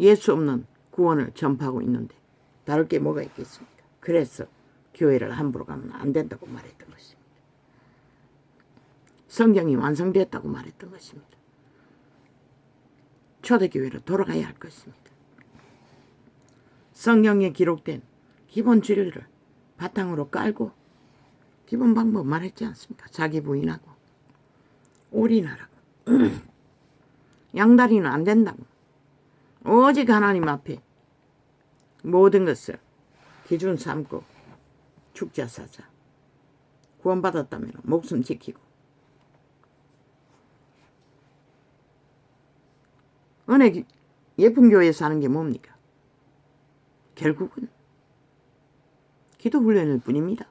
예수 없는 구원을 전파하고 있는데 다를 게 뭐가 있겠습니까? 그래서 교회를 함부로 가면 안 된다고 말했던 것입니다. 성경이 완성됐다고 말했던 것입니다. 초대교회로 돌아가야 할 것입니다. 성경에 기록된 기본 진리를 바탕으로 깔고 기본 방법 말했지 않습니까? 자기 부인하고 올인하라고 양다리는 안 된다고 오직 하나님 앞에 모든 것을 기준 삼고 죽자 사자 구원받았다면 목숨 지키고 은혜 예쁜 교회에 사는 게 뭡니까? 결국은 기도 훈련일 뿐입니다.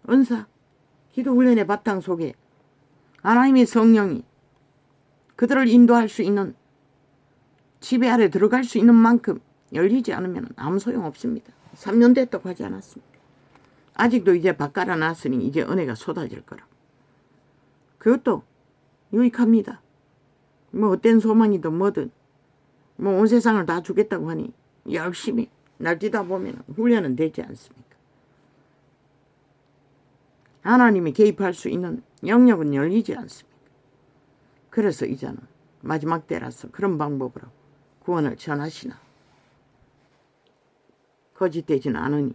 은사, 기도 훈련의 바탕 속에 하나님의 성령이 그들을 인도할 수 있는 지배 아래 들어갈 수 있는 만큼 열리지 않으면 아무 소용 없습니다. 3년 됐다고 하지 않았습니까? 아직도 이제 밥 깔아놨으니 이제 은혜가 쏟아질 거라. 그것도 유익합니다. 뭐 어떤 소망이든 뭐든 뭐 온 세상을 다 주겠다고 하니 열심히 날뛰다 보면 훈련은 되지 않습니까? 하나님이 개입할 수 있는 영역은 열리지 않습니까? 그래서 이제는 마지막 때라서 그런 방법으로 구원을 전하시나 거짓되지는 않으니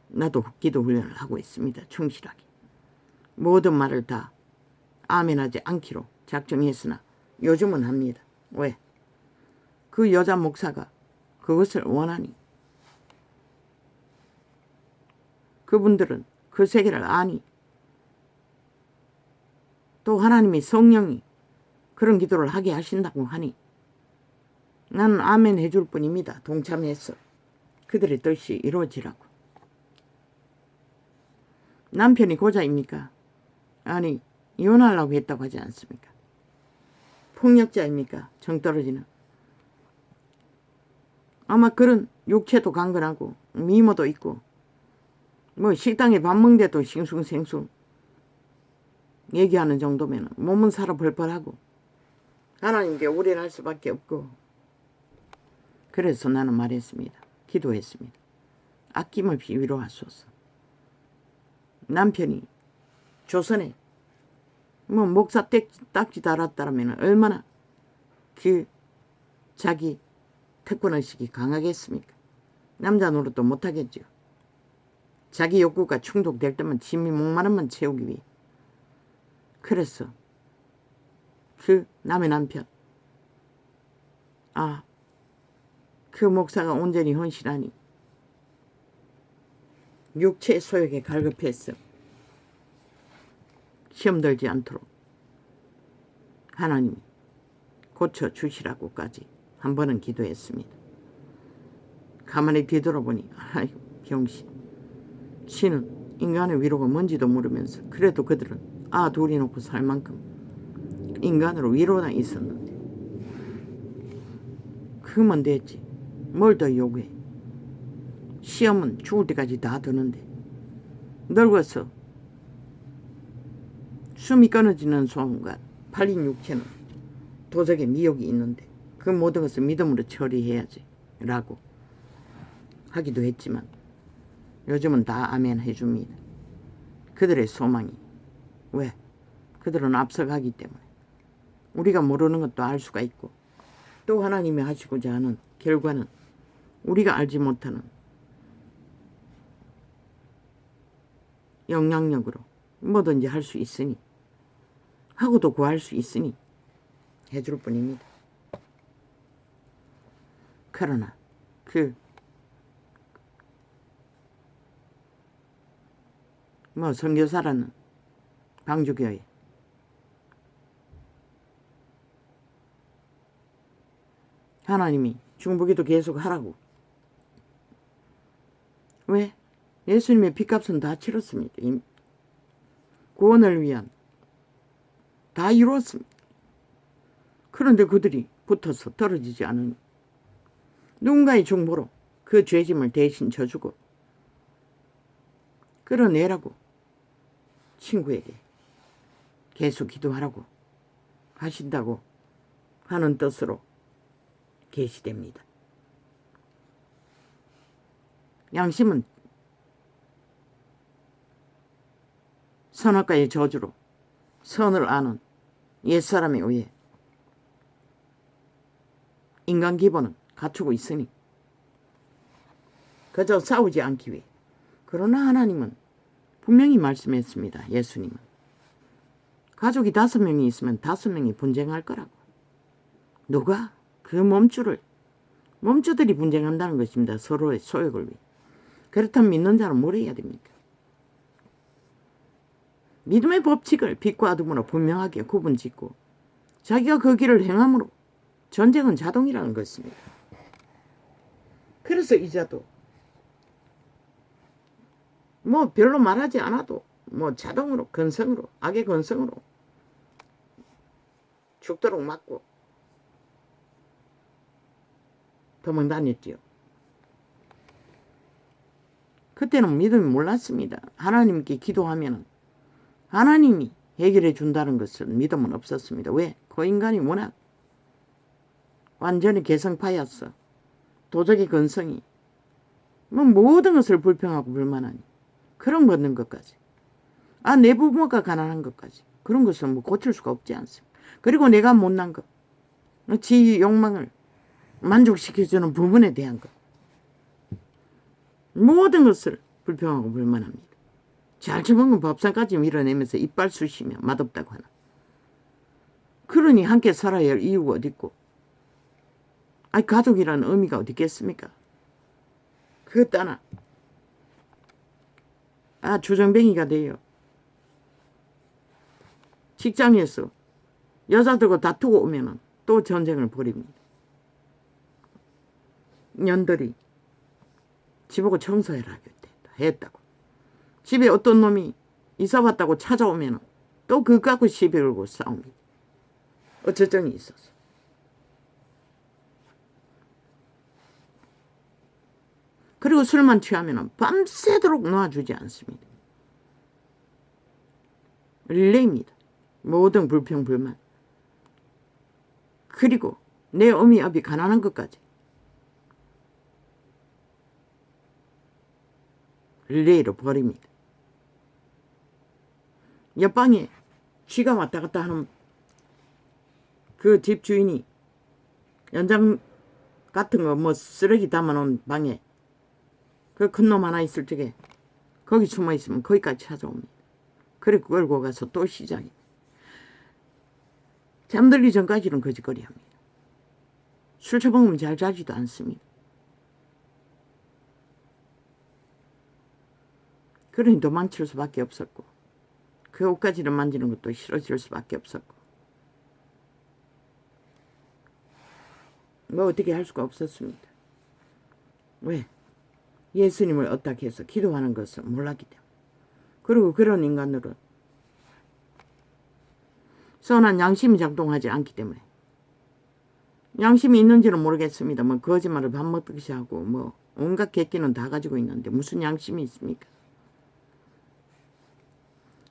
나도 기도 훈련을 하고 있습니다. 충실하게. 모든 말을 다 아멘하지 않기로 작정했으나 요즘은 합니다. 왜? 그 여자 목사가 그것을 원하니 그분들은 그 세계를 아니 또 하나님의 성령이 그런 기도를 하게 하신다고 하니 나는 아멘 해줄 뿐입니다. 동참해서 그들의 뜻이 이루어지라고. 남편이 고자입니까? 아니 이혼하려고 했다고 하지 않습니까? 폭력자입니까? 정떨어지는. 아마 그런 육체도 강건하고 미모도 있고 뭐 식당에 밥 먹는데도 싱숭생숭 얘기하는 정도면 몸은 살아 벌벌하고 하나님께 올인할 수밖에 없고 그래서 나는 말했습니다. 기도했습니다. 아낌없이 위로하소서. 남편이 조선에 뭐 목사 딱지 달았다면 얼마나 그 자기 특권의식이 강하겠습니까? 남자 노릇도 못하겠죠. 자기 욕구가 충족될 때만 짐이 목마름만 채우기 위해. 그래서 그 남의 남편 그 목사가 온전히 헌신하니 육체의 소욕에 갈급했어. 시험 들지 않도록 하나님이 고쳐주시라고까지 한 번은 기도했습니다. 가만히 뒤돌아보니 아이고 병신 신은 인간의 위로가 뭔지도 모르면서 그래도 그들은 둘이 놓고 살 만큼 인간으로 위로나 있었는데 그러면 됐지. 뭘 더 요구해. 시험은 죽을 때까지 다 드는데 늙어서 숨이 끊어지는 순간 팔린 육체는 도적의 미혹이 있는데 그 모든 것을 믿음으로 처리해야지 라고 하기도 했지만 요즘은 다 아멘 해줍니다. 그들의 소망이 왜? 그들은 앞서가기 때문에 우리가 모르는 것도 알 수가 있고 또 하나님이 하시고자 하는 결과는 우리가 알지 못하는 영향력으로 뭐든지 할 수 있으니 하고도 구할 수 있으니 해줄 뿐입니다. 그러나 선교사라는 방주교회 하나님이 중보기도 계속 하라고. 왜? 예수님의 빚값은 다 치렀습니다. 구원을 위한 다 이루었습니다. 그런데 그들이 붙어서 떨어지지 않으니 누군가의 중보로 그 죄짐을 대신 져주고 끌어내라고 친구에게 계속 기도하라고 하신다고 하는 뜻으로 계시됩니다. 양심은 선악과의 저주로 선을 아는 옛사람에 의해 인간 기본은 갖추고 있으니 그저 싸우지 않기 위해. 그러나 하나님은 분명히 말씀했습니다. 예수님은 가족이 5명이 있으면 5명이 분쟁할 거라고. 누가? 그 몸주들이 분쟁한다는 것입니다. 서로의 소욕을 위해. 그렇다면 믿는 자는 뭘 해야 됩니까? 믿음의 법칙을 빛과 어둠으로 분명하게 구분짓고 자기가 그 길을 행함으로 전쟁은 자동이라는 것입니다. 그래서 이자도 별로 말하지 않아도 자동으로 건성으로 악의 건성으로 죽도록 맞고 도망다녔지요. 그때는 믿음이 몰랐습니다. 하나님께 기도하면 하나님이 해결해 준다는 것을 믿음은 없었습니다. 왜? 그 인간이 워낙 완전히 개성파였어. 도적의 건성이 모든 것을 불평하고 불만하니 그런 걷는 것까지 내 부모가 가난한 것까지 그런 것은 고칠 수가 없지 않습니다. 그리고 내가 못난 것, 지 욕망을 만족시켜주는 부분에 대한 것 모든 것을 불평하고 불만합니다. 잘 처먹은 밥상까지 밀어내면서 이빨 쑤시며 맛없다고 하나. 그러니 함께 살아야 할 이유가 어디 있고 가족이라는 의미가 어디 있겠습니까? 그거 떠나 주정뱅이가 돼요. 직장에서 여자들과 다투고 오면은 또 전쟁을 벌입니다. 년들이 집하고 청소해라 했다고. 집에 어떤 놈이 이사 왔다고 찾아오면은 또 그거 갖고 시비 걸고 싸웁니다. 어쩌정이 있어서. 그리고 술만 취하면 밤새도록 놓아주지 않습니다. 릴레이입니다. 모든 불평, 불만. 그리고 내 어미 아비 가난한 것까지 릴레이로 버립니다. 옆방에 쥐가 왔다 갔다 하는 그 집 주인이 연장 같은 거 쓰레기 담아놓은 방에 그 큰 놈 하나 있을 적에 거기 숨어 있으면 거기까지 찾아옵니다. 그리고 끌고 가서 또 시작입니다. 잠들기 전까지는 거짓거리 합니다. 술 처먹으면 잘 자지도 않습니다. 그러니 도망칠 수밖에 없었고 그 옷가지를 만지는 것도 싫어질 수밖에 없었고 어떻게 할 수가 없었습니다. 왜? 예수님을 어떻게 해서 기도하는 것을 몰랐기 때문에. 그리고 그런 인간들은 선한 양심이 작동하지 않기 때문에, 양심이 있는지는 모르겠습니다. 뭐 거짓말을 밥 먹듯이 하고 뭐 온갖 객기는 다 가지고 있는데 무슨 양심이 있습니까?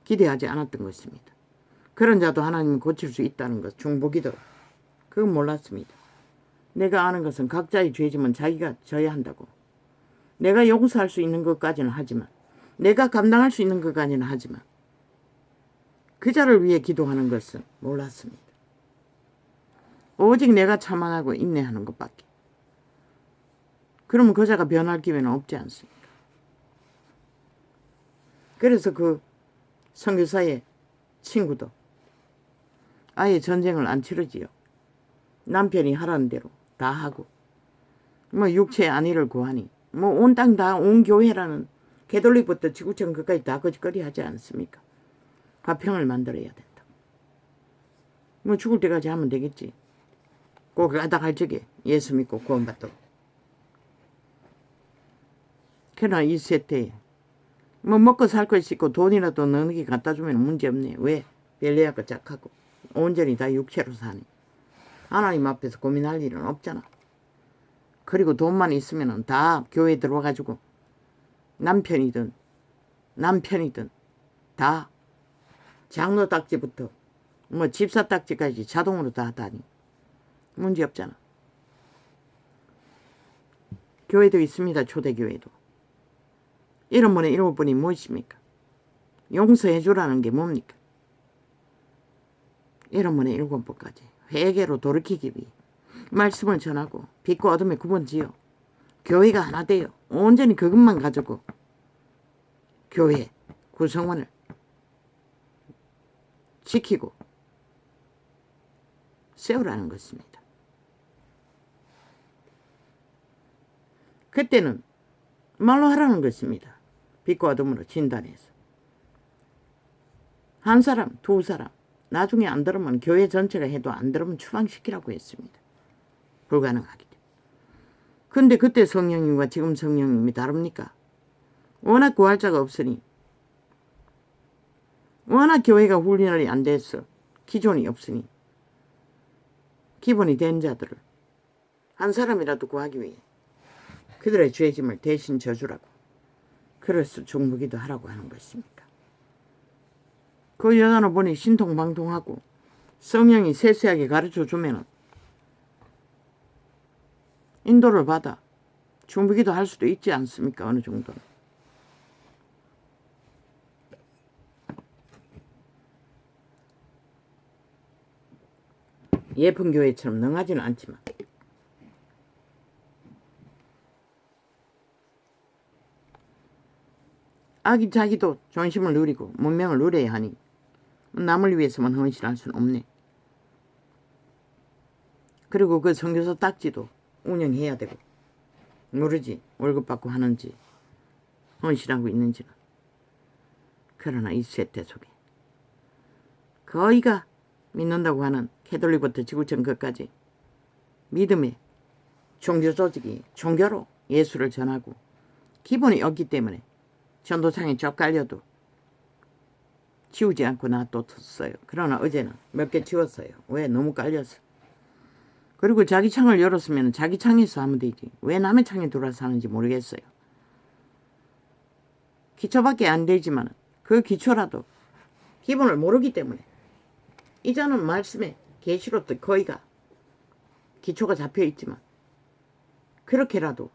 기대하지 않았던 것입니다. 그런 자도 하나님은 고칠 수 있다는 것, 중보기도 그건 몰랐습니다. 내가 아는 것은 각자의 죄짐은 자기가 져야 한다고. 내가 용서할 수 있는 것까지는 하지만, 내가 감당할 수 있는 것까지는 하지만 그 자를 위해 기도하는 것은 몰랐습니다. 오직 내가 참아하고 인내하는 것밖에. 그러면 그 자가 변할 기회는 없지 않습니까? 그래서 그 선교사의 친구도 아예 전쟁을 안 치르지요. 남편이 하라는 대로 다 하고, 뭐 육체의 안위를 구하니 뭐 온 땅 다 온 교회라는 개돌릭부터 지구촌 그까지 다 거짓거리 하지 않습니까? 화평을 만들어야 된다. 뭐 죽을 때까지 하면 되겠지. 꼭 가다 갈 적에 예수 믿고 구원받도록. 그러나 이 세태에 뭐 먹고 살 것이 있고 돈이라도 너에게 갖다 주면 문제없네. 왜? 벨레아가 착하고 온전히 다 육체로 사니. 하나님 앞에서 고민할 일은 없잖아. 그리고 돈만 있으면 다 교회에 들어와가지고 남편이든 다 장로 딱지부터 뭐 집사 딱지까지 자동으로 다 하다니 문제 없잖아. 교회도 있습니다. 초대교회도. 7번에 7번이 무엇입니까? 용서해 주라는 게 뭡니까? 7번에 7번까지 회개로 돌이키기 위해 말씀을 전하고 빛과 어둠의 구분 지어 교회가 하나 되어 온전히 그것만 가지고 교회 구성원을 지키고 세우라는 것입니다. 그때는 말로 하라는 것입니다. 빛과 어둠으로 진단해서. 한 사람, 두 사람, 나중에 안 들으면 교회 전체가 해도 안 들으면 추방시키라고 했습니다. 불가능하기 때문에. 근데 그때 성령님과 지금 성령님이 다릅니까? 워낙 구할 자가 없으니, 워낙 교회가 훈련이 안 돼서 기존이 없으니 기본이 된 자들을 한 사람이라도 구하기 위해 그들의 죄짐을 대신 져주라고, 그래서 중보기도 하라고 하는 것입니까? 그 여자는 보니 신통방통하고 성령이 세세하게 가르쳐주면 인도를 받아 중보기도 할 수도 있지 않습니까? 어느 정도는. 예쁜 교회처럼 능하지는 않지만 아기 자기도 존심을 누리고 문명을 누려야 하니 남을 위해서만 헌신할 수는 없네. 그리고 그 선교사 딱지도 운영해야 되고 모르지 월급 받고 하는지 헌신하고 있는지는. 그러나 이 세태 속에 거의가 믿는다고 하는 캐톨릭부터 지구촌 끝까지 믿음의 종교 조직이 종교로 예수를 전하고 기본이 없기 때문에 전도창에 쫙 깔려도 지우지 않고 놔뒀어요. 그러나 어제는 몇 개 지웠어요. 왜? 너무 깔려서. 그리고 자기 창을 열었으면 자기 창에서 하면 되지. 왜 남의 창에 들어와서 하는지 모르겠어요. 기초밖에 안 되지만 그 기초라도 기본을 모르기 때문에 이자는 말씀에 계시로도 거의가 기초가 잡혀 있지만 그렇게라도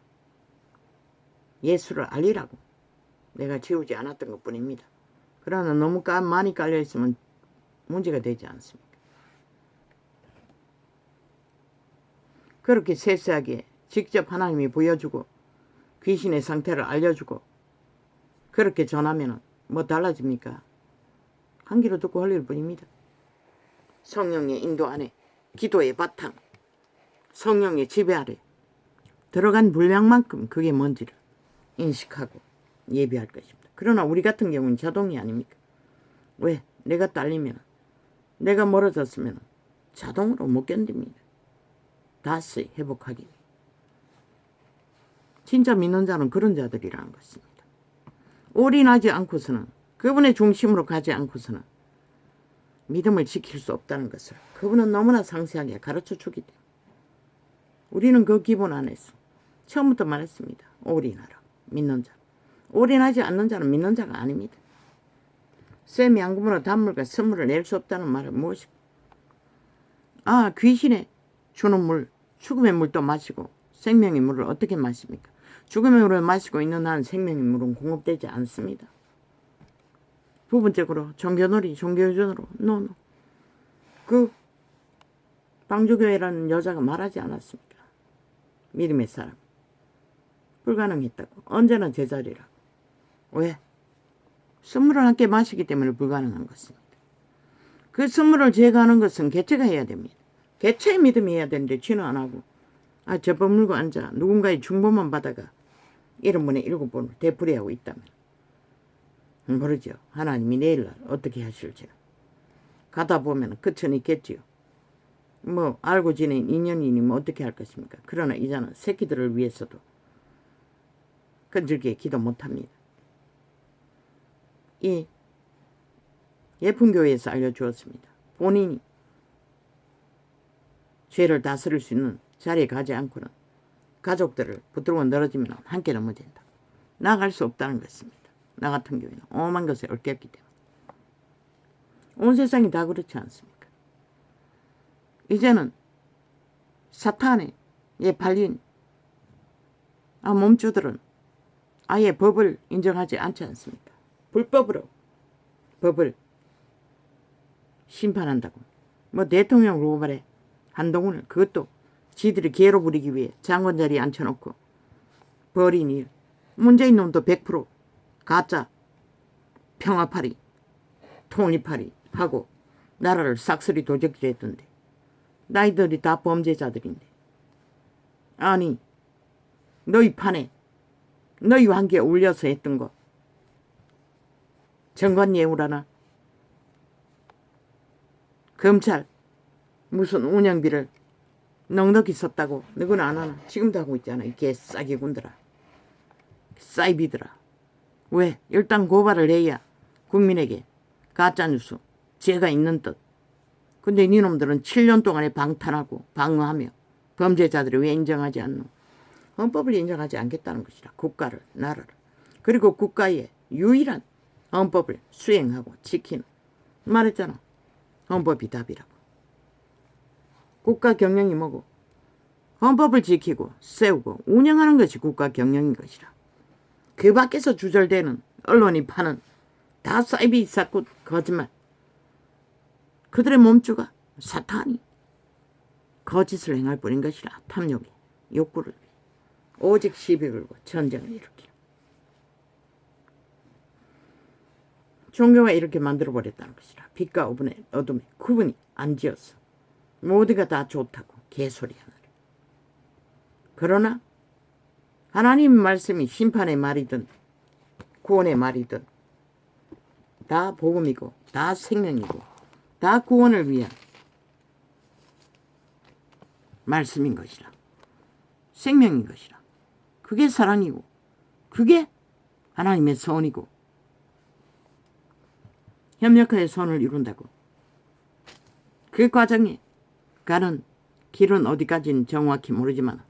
예수를 알리라고 내가 지우지 않았던 것뿐입니다. 그러나 너무 많이 깔려있으면 문제가 되지 않습니까? 그렇게 세세하게 직접 하나님이 보여주고 귀신의 상태를 알려주고 그렇게 전하면 뭐 달라집니까? 한 귀로 듣고 할 일뿐입니다. 성령의 인도 안에 기도의 바탕, 성령의 지배 아래 들어간 분량만큼 그게 뭔지를 인식하고 예비할 것입니다. 그러나 우리 같은 경우는 자동이 아닙니까? 왜? 내가 딸리면, 내가 멀어졌으면 자동으로 못 견딥니다. 다시 회복하기. 진짜 믿는 자는 그런 자들이라는 것입니다. 올인하지 않고서는 그분의 중심으로 가지 않고서는 믿음을 지킬 수 없다는 것을 그분은 너무나 상세하게 가르쳐 주기 때문에 우리는 그 기본 안에서 처음부터 말했습니다. 올인하라. 믿는 자. 올인하지 않는 자는 믿는 자가 아닙니다. 쌤이 양금으로 단물과 선물을 낼 수 없다는 말은 무엇이고, 귀신의 주는 물, 죽음의 물도 마시고 생명의 물을 어떻게 마십니까? 죽음의 물을 마시고 있는 한 생명의 물은 공급되지 않습니다. 부분적으로 종교놀이, 종교유전으로 노노. 그 방주교회라는 여자가 말하지 않았습니까? 믿음의 사람. 불가능했다고. 언제나 제자리라고. 왜? 선물을 함께 마시기 때문에 불가능한 것입니다. 그 선물을 제거하는 것은 개체가 해야 됩니다. 개체의 믿음이 해야 되는데 쥐는 안 하고 저법 물고 앉아 누군가의 중보만 받아가 7번에 7번을 되풀이하고 있다면 모르죠. 하나님이 내일날 어떻게 하실지는. 가다 보면 끝은 있겠지요. 뭐 알고 지낸 인연이니 뭐 어떻게 할 것입니까? 그러나 이자는 새끼들을 위해서도 끈질기게 기도 못합니다. 이 예쁜교회에서 알려주었습니다. 본인이 죄를 다스릴 수 있는 자리에 가지 않고는 가족들을 붙들고 늘어지면 함께 넘어진다. 나갈 수 없다는 것입니다. 나 같은 교회는 오만 것에 얽혔기 때문에. 온 세상이 다 그렇지 않습니까? 이제는 사탄에 팔린 몸주들은 아예 법을 인정하지 않지 않습니까? 불법으로 법을 심판한다고. 뭐 대통령 고발에 한동훈을 그것도 지들이 기회로 부리기 위해 장관 자리에 앉혀놓고 벌인 일. 문재인 놈도 100% 가짜 평화파리 통일파리 하고 나라를 싹쓸이 도적질했던데 나이들이 다 범죄자들인데 아니 너희 판에 너희와 함께 울려서 했던 거 정관예우라나 검찰 무슨 운영비를 넉넉히 썼다고 너는 안 하나? 지금도 하고 있잖아. 이 개싸기군들아. 싸이비들아. 왜? 일단 고발을 해야 국민에게 가짜뉴스 죄가 있는 듯. 근데 니놈들은 7년 동안에 방탄하고 방어하며 범죄자들이 왜 인정하지 않노? 헌법을 인정하지 않겠다는 것이라. 국가를, 나라를. 그리고 국가의 유일한 헌법을 수행하고 지키는. 말했잖아. 헌법이 답이라고. 국가 경영이 뭐고? 헌법을 지키고 세우고 운영하는 것이 국가 경영인 것이라. 그 밖에서 주절되는 언론이 파는 다 사이비 사건 거짓말. 그들의 몸주가 사탄이 거짓을 행할 뿐인 것이라. 탐욕의 욕구를 위해 오직 시비 걸고 전쟁을 일으키는. 종교가 이렇게 만들어버렸다는 것이라. 빛과 어둠의 구분이 안 지었어. 모두가 다 좋다고 개소리 하느라. 그러나 하나님 말씀이 심판의 말이든 구원의 말이든 다 복음이고 다 생명이고 다 구원을 위한 말씀인 것이라. 생명인 것이라. 그게 사랑이고 그게 하나님의 선이고 협력하여 선을 이룬다고. 그 과정에 가는 길은 어디까지는 정확히 모르지만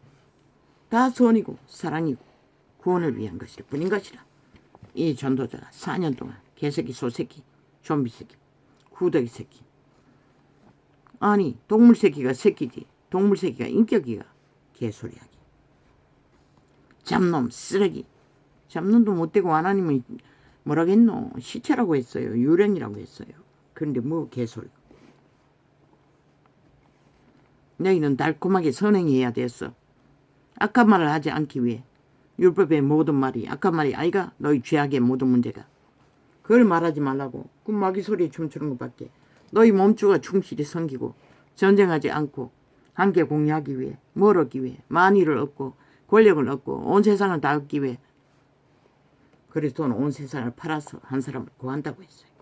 다 선이고 사랑이고 구원을 위한 것일 뿐인 것이라. 이 전도자가 4년 동안 개새끼 소새끼 좀비 새끼 구더기 새끼 아니 동물 새끼가 새끼지 동물 새끼가 인격이가 개소리하기 잡놈 쓰레기 잡놈도 못되고 하나님은 뭐라겠노 시체라고 했어요. 유령이라고 했어요. 그런데 뭐 개소리. 너희는 달콤하게 선행해야 됐어. 악한 말을 하지 않기 위해. 율법의 모든 말이 악한 말이 아이가 너희 죄악의 모든 문제가. 그걸 말하지 말라고. 그 마귀 소리에 춤추는 것밖에. 너희 몸주가 충실히 섬기고 전쟁하지 않고 함께 공유하기 위해 뭘 얻기 위해 만위를 얻고 권력을 얻고 온 세상을 다 얻기 위해 그리스도는 온 세상을 팔아서 한 사람을 구한다고 했어요.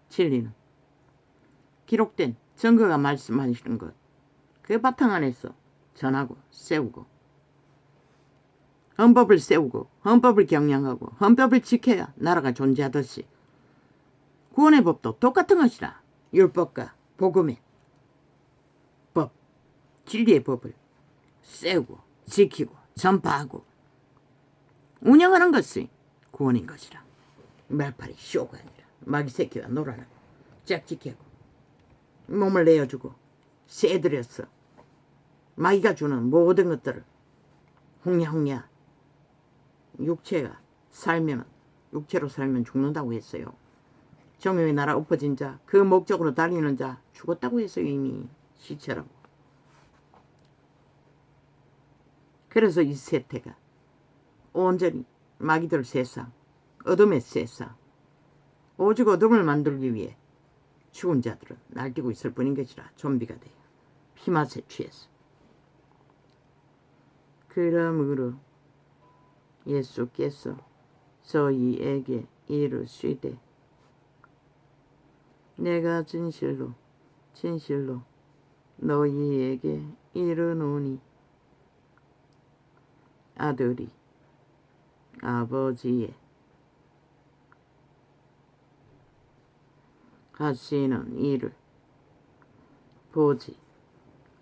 진리는 기록된 증거가 말씀하시는 것 그 바탕 안에서 전하고 세우고 헌법을 세우고 헌법을 경영하고 헌법을 지켜야 나라가 존재하듯이 구원의 법도 똑같은 것이라. 율법과 복음의 법, 진리의 법을 세우고 지키고 전파하고 운영하는 것이 구원인 것이라. 말팔이 쇼가 아니라 마귀 새끼가 놀아나고 짝짓기하고 몸을 내어주고 세들여서 마귀가 주는 모든 것들을 홍야홍야 육체로 살면 죽는다고 했어요. 정욕의 나라 엎어진 자, 그 목적으로 달리는 자 죽었다고 했어요. 이미 시체라고. 그래서 이 세태가 온전히 마귀들 세상, 어둠의 세상, 오직 어둠을 만들기 위해 죽은 자들은 날뛰고 있을 뿐인 것이라. 좀비가 돼요. 피맛에 취해서. 그러므로 예수께서 저희에게 이르시되 내가 진실로 너희에게 이르노니 아들이 아버지의 하시는 일을 보지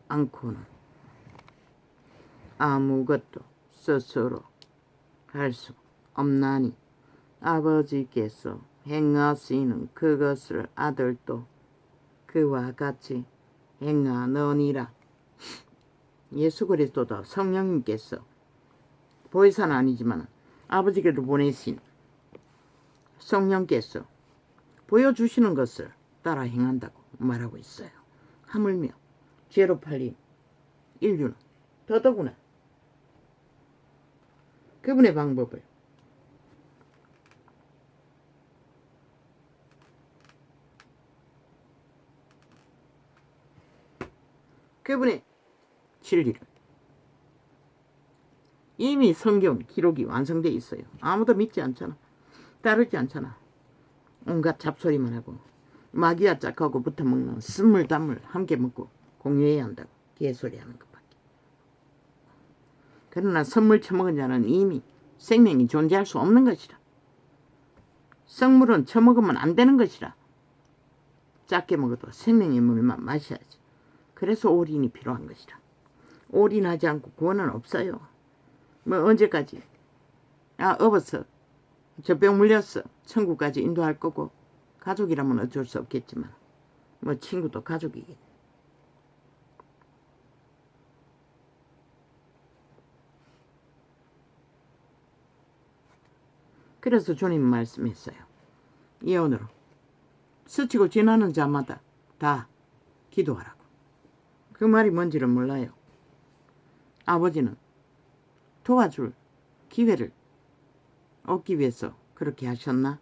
않고는 아무것도 스스로 할 수 없나니 아버지께서 행하시는 그것을 아들도 그와 같이 행하느니라. 예수 그리스도도 성령님께서 보혜사는 아니지만 아버지께로 보내신 성령께서 보여주시는 것을 따라 행한다고 말하고 있어요. 하물며 죄로 팔린 인류는 더더구나 그분의 방법을 그분의 진리를 이미 성경 기록이 완성되어 있어요. 아무도 믿지 않잖아. 따르지 않잖아. 온갖 잡소리만 하고 마귀와 짝하고 붙어먹는 쓴물단물 함께 먹고 공유해야 한다고 개소리하는 것밖에. 그러나 선물 처먹은 자는 이미 생명이 존재할 수 없는 것이라. 성물은 처먹으면 안 되는 것이라. 작게 먹어도 생명의 물만 마셔야지. 그래서 올인이 필요한 것이라. 올인하지 않고 구원은 없어요. 뭐 언제까지 업어서 저 병 물렸어 천국까지 인도할 거고 가족이라면 어쩔 수 없겠지만 뭐 친구도 가족이겠네. 그래서 주님 말씀했어요. 예언으로 스치고 지나는 자마다 다 기도하라고. 그 말이 뭔지를 몰라요. 아버지는 도와줄 기회를 얻기 위해서 그렇게 하셨나?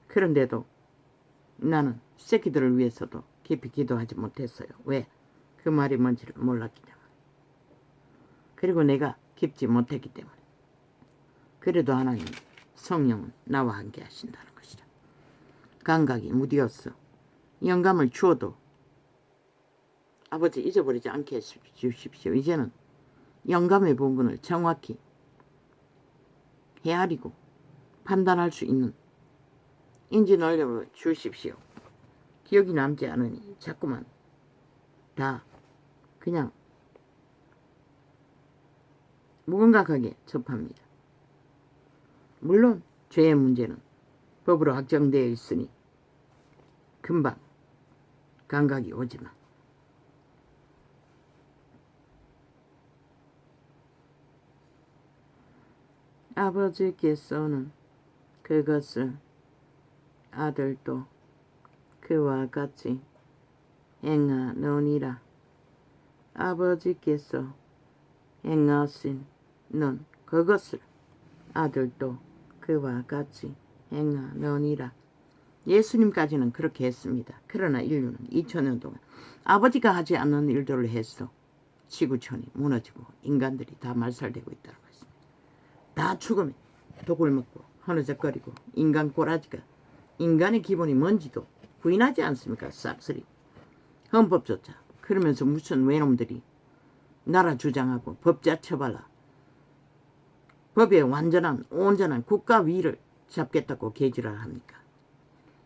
그런데도 나는 새끼들을 위해서도 깊이 기도하지 못했어요. 왜? 그 말이 뭔지를 몰랐기 때문에. 그리고 내가 깊지 못했기 때문에. 그래도 하나님 성령은 나와 함께 하신다는 것이라. 감각이 무디었어. 영감을 주어도 아버지 잊어버리지 않게 해주십시오. 이제는 영감의 본분을 정확히 헤아리고 판단할 수 있는 인지 능력을 주십시오. 기억이 남지 않으니 자꾸만 다 그냥 무감각하게 접합니다. 물론 죄의 문제는 법으로 확정되어 있으니 금방 감각이 오지만 아버지께서는 그것을 아들도 그와 같이 행하느니라. 아버지께서 행하신 그것을 아들도 그와 같이 행하느니라. 예수님까지는 그렇게 했습니다. 그러나 인류는 2000년 동안 아버지가 하지 않는 일들을 해서 지구촌이 무너지고 인간들이 다 말살되고 있다는 것입니다. 다 죽음에 독을 먹고 허느적거리고 인간 꼬라지가 인간의 기본이 뭔지도 부인하지 않습니까? 싹쓸이 헌법조차 그러면서 무슨 외놈들이 나라 주장하고 법자 처발라 법의 온전한 국가 위를 잡겠다고 개지를 합니까?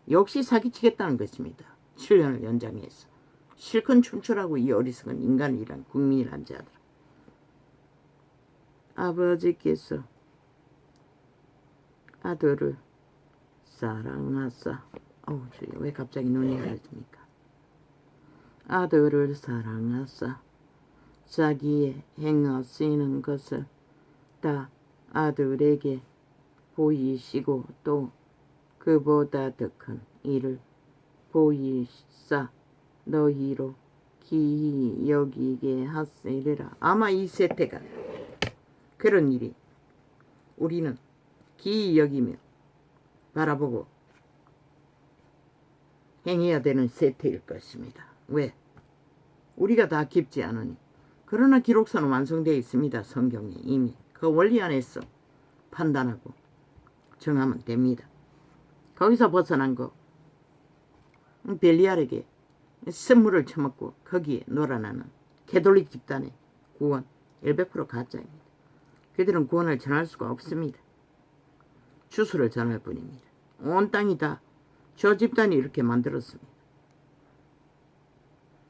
역시 사기치겠다는 것입니다. 7년을 연장해서 실컷 춤추라고 이 어리석은 인간이란 국민이란 자들. 아버지께서 아들을 사랑하사. 주여, 왜 갑자기 눈이 하얘집니까? 아들을 사랑하사 자기의 행하시는 것을 다 아들에게 보이시고 또 그보다 더 큰 일을 보이사 너희로 기이 여기게 하시리라. 아마 이 세태가 그런 일이 우리는 기이 여기며 바라보고 행해야 되는 세태일 것입니다. 왜? 우리가 다 깊지 않으니. 그러나 기록서는 완성되어 있습니다. 성경에 이미 그 원리 안에서 판단하고 정하면 됩니다. 거기서 벗어난 거 벨리알에게 선물을 처먹고 거기에 놀아나는 캐톨릭 집단의 구원 100% 가짜입니다. 그들은 구원을 전할 수가 없습니다. 주소를 전할 뿐입니다. 온 땅이 다 저 집단이 이렇게 만들었습니다.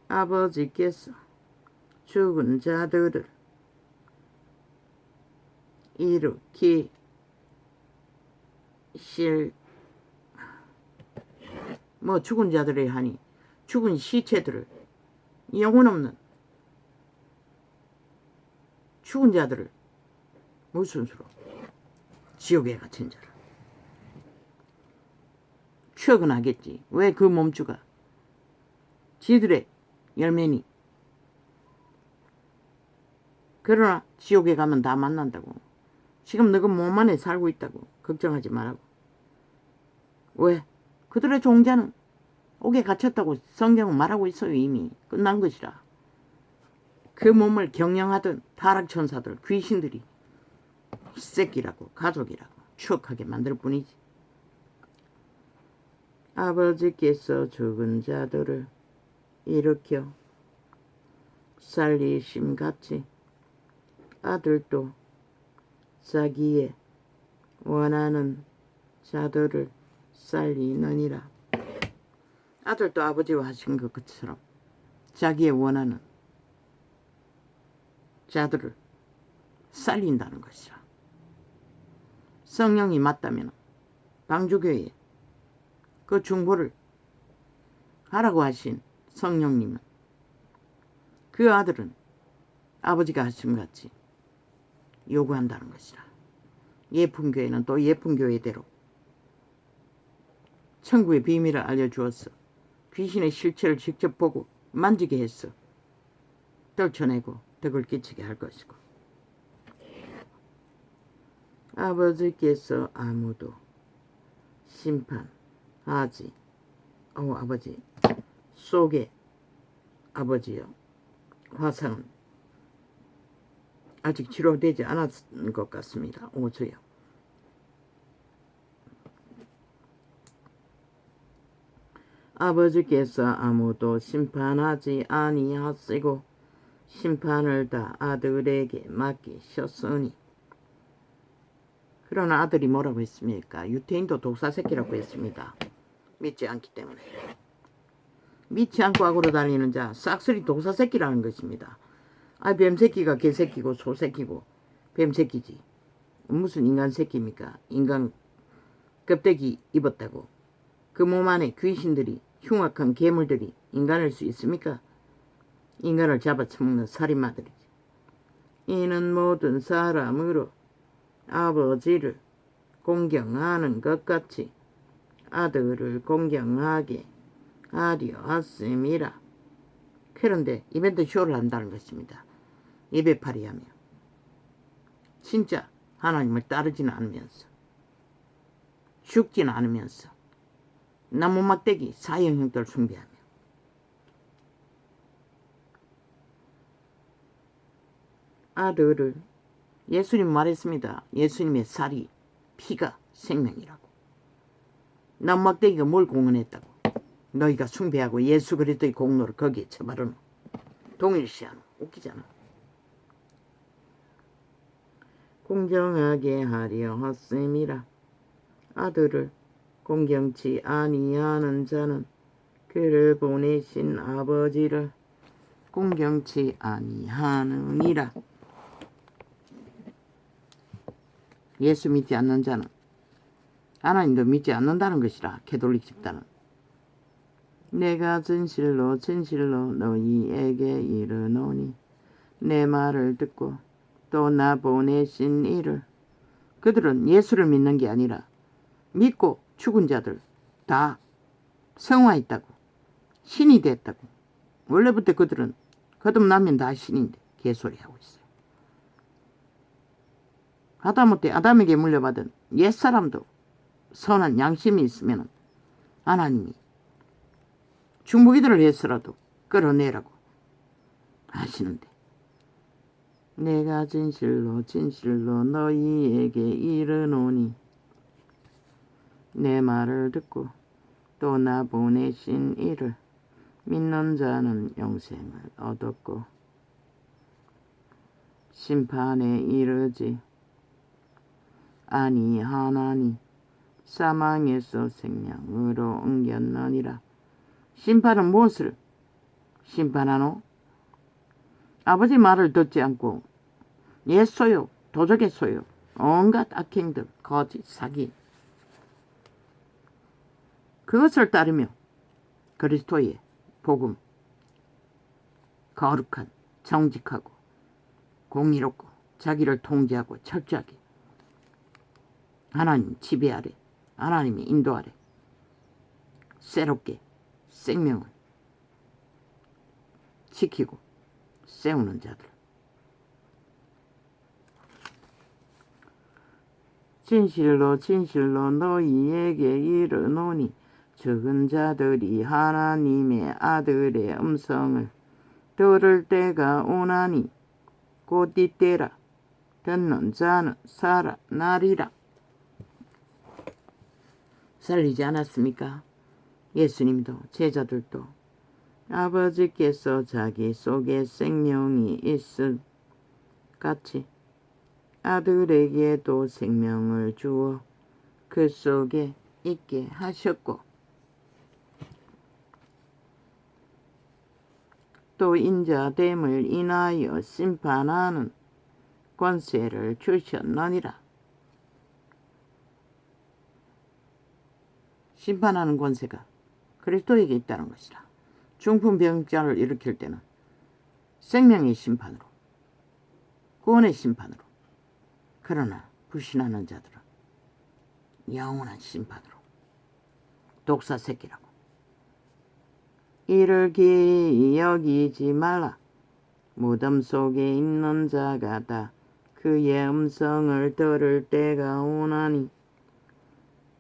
아버지께서 죽은 자들을 일으키실 죽은 자들이 하니 죽은 시체들을 영혼 없는 죽은 자들을 무슨 수로 지옥에 갇힌 자를 추억은 하겠지. 왜 그 몸주가 지들의 열매니. 그러나 지옥에 가면 다 만난다고. 지금 너가 몸 안에 살고 있다고. 걱정하지 말라고. 왜? 그들의 종자는 옥에 갇혔다고 성경은 말하고 있어요. 이미 끝난 것이라. 그 몸을 경영하던 타락천사들, 귀신들이 새끼라고 가족이라고 추억하게 만들 뿐이지. 아버지께서 죽은 자들을 일으켜 살리심같이 아들도 자기의 원하는 자들을 살리느니라. 아들도 아버지와 하신 것처럼 자기의 원하는 자들을 살린다는 것이라. 성령이 맞다면 방주교회에 그 중보를 하라고 하신 성령님은 그 아들은 아버지가 하심같이 요구한다는 것이라. 예쁜 교회는 또 예쁜 교회대로 천국의 비밀을 알려주었어. 귀신의 실체를 직접 보고 만지게 했어. 떨쳐내고 덕을 끼치게 할 것이고. 아버지께서 아무도 심판하지. 아버지 속에 아버지여, 화상은 아직 치료되지 않았는 것 같습니다. 주여. 아버지께서 아무도 심판하지 아니하시고 심판을 다 아들에게 맡기셨으니. 그러나 아들이 뭐라고 했습니까? 유태인도 독사새끼라고 했습니다. 믿지 않기 때문에. 믿지 않고 악으로 달리는 자, 싹쓸이 독사새끼라는 것입니다. 뱀새끼가 개새끼고 소새끼고 뱀새끼지. 무슨 인간 새끼입니까? 인간 껍데기 입었다고. 그 몸 안에 귀신들이, 흉악한 괴물들이 인간일 수 있습니까? 인간을 잡아쳐먹는 살인마들이지. 이는 모든 사람으로 아버지를 공경하는 것 같이 아들을 공경하게 하려 하심이라. 그런데 이벤트 쇼를 한다는 것입니다. 예배팔이하며 진짜 하나님을 따르지는 않으면서 죽지는 않으면서 나무 막대기 사형형들 숭배하며 아들을 예수님 말했습니다. 예수님의 살이 피가 생명이라고. 나무 막대기가 뭘 공헌했다고. 너희가 숭배하고 예수 그리스도의 공로를 거기에 쳐바르노. 동일시하노. 웃기잖아. 공경하게 하려 하심이라. 아들을 공경치 아니하는 자는 그를 보내신 아버지를 공경치 아니하느니라. 예수 믿지 않는 자는 하나님도 믿지 않는다는 것이라. 캐톨릭 집단은. 내가 진실로 진실로 너희에게 이르노니 내 말을 듣고 또 나 보내신 이를. 그들은 예수를 믿는 게 아니라 믿고 죽은 자들 다 성화했다고, 신이 됐다고. 원래부터 그들은 거듭나면 다 신인데 개소리하고 있어요. 하다못해 아담에게 물려받은 옛사람도 선한 양심이 있으면 하나님이 중보기도를 해서라도 끌어내라고 하시는데, 내가 진실로 진실로 너희에게 이르노니 내 말을 듣고 또 나 보내신 이를 믿는 자는 영생을 얻었고 심판에 이르지 아니하나니 사망에서 생명으로 옮겼느니라. 심판은 무엇을 심판하노? 아버지 말을 듣지 않고 옛소요, 도적의 소요, 온갖 악행들, 거짓, 사기, 그것을 따르며 그리스도의 복음, 거룩한, 정직하고 공의롭고 자기를 통제하고 철저하게 하나님 지배 아래, 하나님의 인도 아래 새롭게 생명을 지키고 세우는 자들. 진실로 진실로 너희에게 이르노니 적은 자들이 하나님의 아들의 음성을 들을 때가 오나니 곧 이때라. 듣는 자는 살아나리라. 살리지 않았습니까? 예수님도 제자들도 아버지께서 자기 속에 생명이 있을 같이 아들에게도 생명을 주어 그 속에 있게 하셨고 또 인자됨을 인하여 심판하는 권세를 주셨느니라. 심판하는 권세가 그리스도에게 있다는 것이라. 중풍병자를 일으킬 때는 생명의 심판으로, 구원의 심판으로, 그러나 불신하는 자들은 영원한 심판으로, 독사 새끼라고. 이를 기여기지 말라. 무덤 속에 있는 자가 다 그의 음성을 들을 때가 오나니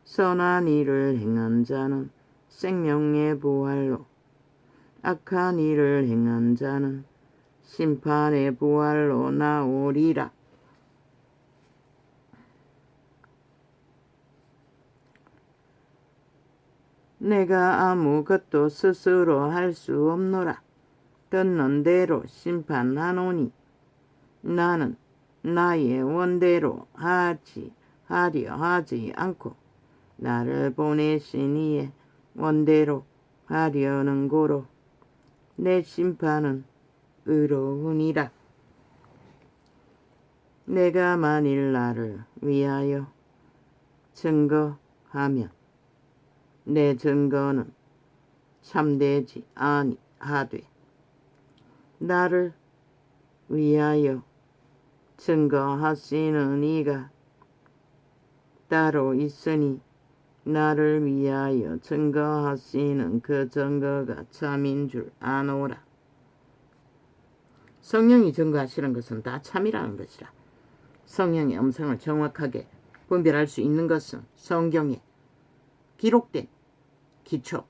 선한 일을 행한 자는 생명의 부활로, 악한 일을 행한 자는 심판의 부활로 나오리라. 내가 아무것도 스스로 할 수 없노라. 듣는 대로 심판하노니 나는 나의 원대로 하려 하지 않고 나를 보내신 이의 원대로 하려는 고로 내 심판은 의로우니라. 내가 만일 나를 위하여 증거하면 내 증거는 참되지 아니하되 나를 위하여 증거하시는 이가 따로 있으니 나를 위하여 증거하시는 그 증거가 참인 줄 아노라. 성령이 증거하시는 것은 다 참이라는 것이라. 성령의 음성을 정확하게 분별할 수 있는 것은 성경에 기록된 기초,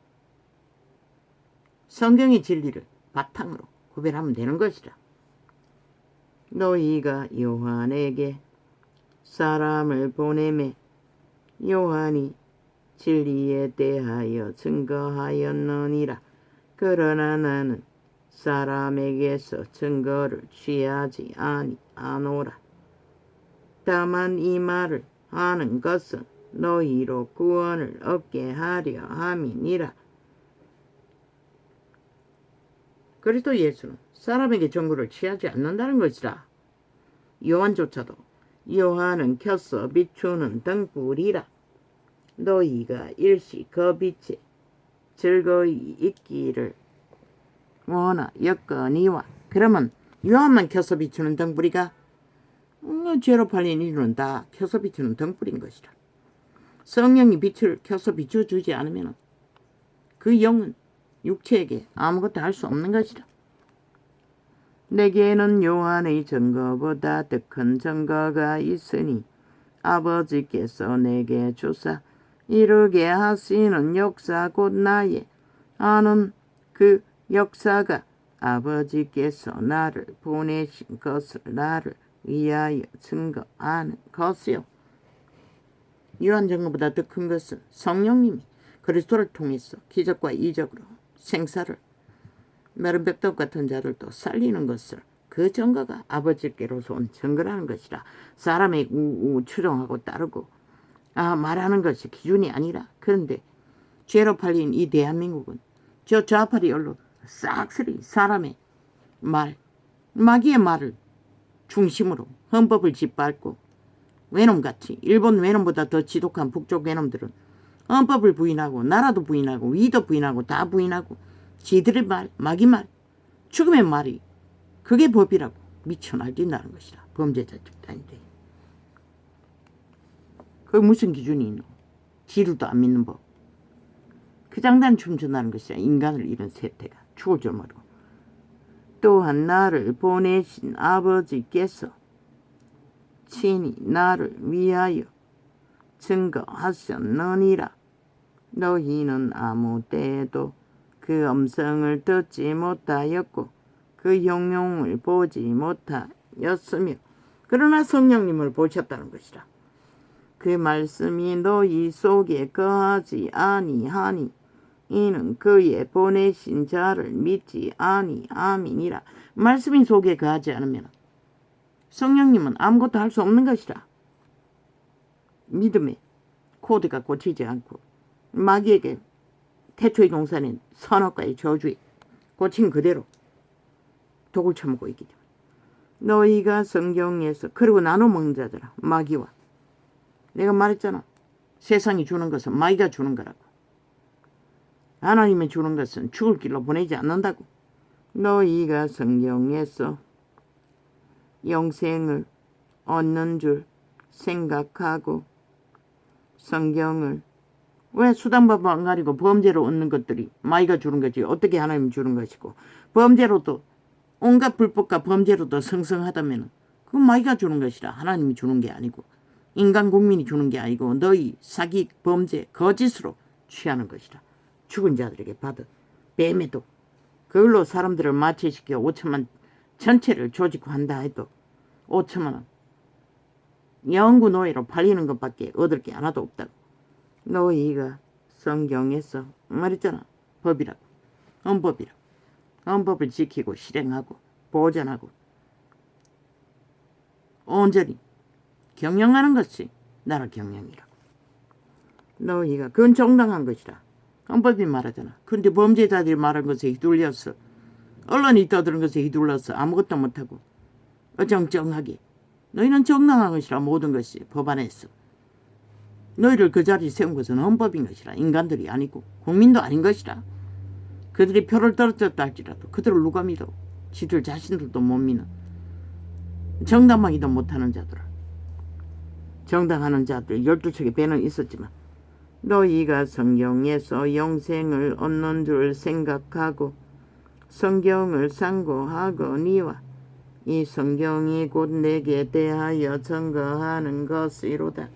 성경의 진리를 바탕으로 구별하면 되는 것이라. 너희가 요한에게 사람을 보내매 요한이 진리에 대하여 증거하였느니라. 그러나 나는 사람에게서 증거를 취하지 아니하노라. 다만 이 말을 하는 것은 너희로 구원을 얻게 하려 함이니라. 그리스도 예수는 사람에게 증거를 취하지 않는다는 것이라. 요한조차도 요한은 켜서 비추는 등불이라. 너희가 일시 그 빛에 즐거이 있기를 원하였거니와. 그러면 요한만 켜서 비추는 등불이가 죄로 팔린 이들은 다 켜서 비추는 등불인 것이라. 성령이 빛을 켜서 비춰주지 않으면 그 영은 육체에게 아무것도 할 수 없는 것이라. 내게는 요한의 증거보다 더 큰 증거가 있으니 아버지께서 내게 주사 이루게 하시는 역사 곧 나의 아는 그 역사가 아버지께서 나를 보내신 것을 나를 위하여 증거하는 것이요. 요한 증거보다 더 큰 것은 성령님이 그리스도를 통해서 기적과 이적으로 생사를 메른 벽돌 같은 자들도 살리는 것을 그 증거가 아버지께로서 온 증거라는 것이라. 사람의 추종하고 따르고 말하는 것이 기준이 아니라. 그런데 죄로 팔린 이 대한민국은 저 좌파리 언론 싹쓸이 사람의 말, 마귀의 말을 중심으로 헌법을 짓밟고 외놈같이 일본 외놈보다 더 지독한 북쪽 외놈들은 헌법을 부인하고 나라도 부인하고 위도 부인하고 다 부인하고 지들의 말, 마귀 말, 죽음의 말이 그게 법이라고 미쳐 날뛴다는 것이라. 범죄자 집단인데 그게 무슨 기준이 있노? 지루도 안 믿는 법. 그 장단 춤춘다는 것이야. 인간을 잃은 세태가 죽을 줄 모르고. 또한 나를 보내신 아버지께서 친히 나를 위하여 증거하셨느니라. 너희는 아무 때에도 그 음성을 듣지 못하였고 그 형용을 보지 못하였으며 그러나 성령님을 보셨다는 것이라. 그 말씀이 너희 속에 거하지 아니하니 이는 그의 보내신 자를 믿지 아니함이니라. 말씀이 속에 거하지 않으면 성령님은 아무것도 할 수 없는 것이라. 믿음의 코드가 고치지 않고 마귀에게 태초의 동산인 선악과의 저주에 꽂힌 그대로 독을 처먹고 있기 때문에 너희가 성경에서 그리고 나눠 먹는 자들아 마귀와 내가 말했잖아. 세상이 주는 것은 마귀가 주는 거라고. 하나님이 주는 것은 죽을 길로 보내지 않는다고. 너희가 성경에서 영생을 얻는 줄 생각하고 성경을 왜 수단법 안 가리고 범죄로 얻는 것들이 마귀가 주는 거지 어떻게 하나님이 주는 것이고 범죄로도 온갖 불법과 범죄로도 성성하다면 그건 마귀가 주는 것이라. 하나님이 주는 게 아니고 인간 국민이 주는 게 아니고 너희 사기 범죄 거짓으로 취하는 것이라. 죽은 자들에게 받은 뱀에도 그걸로 사람들을 마취시켜 5천만 전체를 조직화 한다 해도 5천만 원 영구 노예로 팔리는 것밖에 얻을 게 하나도 없다고. 너희가 성경에서 말했잖아. 법이라고. 헌법이라고. 헌법을 지키고 실행하고 보존하고 온전히 경영하는 것이 나라 경영이라고. 너희가 그건 정당한 것이라. 헌법이 말하잖아. 그런데 범죄자들이 말한 것에 휘둘려서 언론이 떠드는 것에 휘둘러서 아무것도 못하고 어정쩡하게 너희는 정당한 것이라. 모든 것이 법안에서 너희를 그 자리에 세운 것은 헌법인 것이라. 인간들이 아니고 국민도 아닌 것이라. 그들이 표를 떨어졌다 할지라도 그들을 누가 믿어. 지들 자신들도 못 믿는 정당하기도 못하는 자들. 정당하는 자들 12척의 배는 있었지만 너희가 성경에서 영생을 얻는 줄 생각하고 성경을 상고하거니와 이 성경이 곧 내게 대하여 증거하는 것이로다.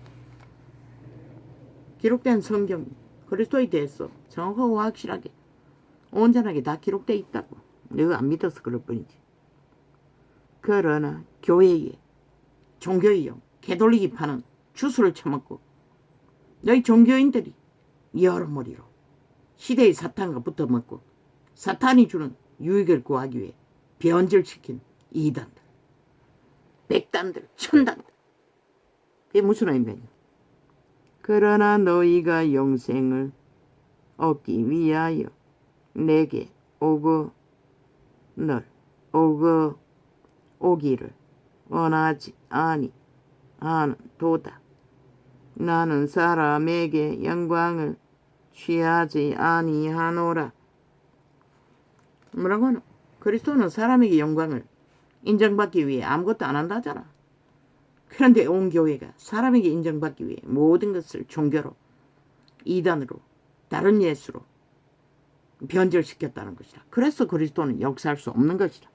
기록된 성경 그리스도에 대해서 정확하고 확실하게 온전하게 다 기록되어 있다고. 너가 안 믿어서 그럴 뿐이지. 그러나 교회에 종교의 영 개돌리기 파는 주술을 처먹고 너희 종교인들이 여러머리로 시대의 사탄과 붙어먹고 사탄이 주는 유익을 구하기 위해 변절시킨 이단들, 백단들, 천단들. 그게 무슨 의미냐? 그러나 너희가 영생을 얻기 위하여 내게 오기를 원하지 아니하는 도다. 나는 사람에게 영광을 취하지 아니하노라. 뭐라고 하노? 그리스도는 사람에게 영광을 인정받기 위해 아무것도 안 한다잖아. 그런데 온 교회가 사람에게 인정받기 위해 모든 것을 종교로, 이단으로, 다른 예수로 변절시켰다는 것이다. 그래서 그리스도는 역사할 수 없는 것이다.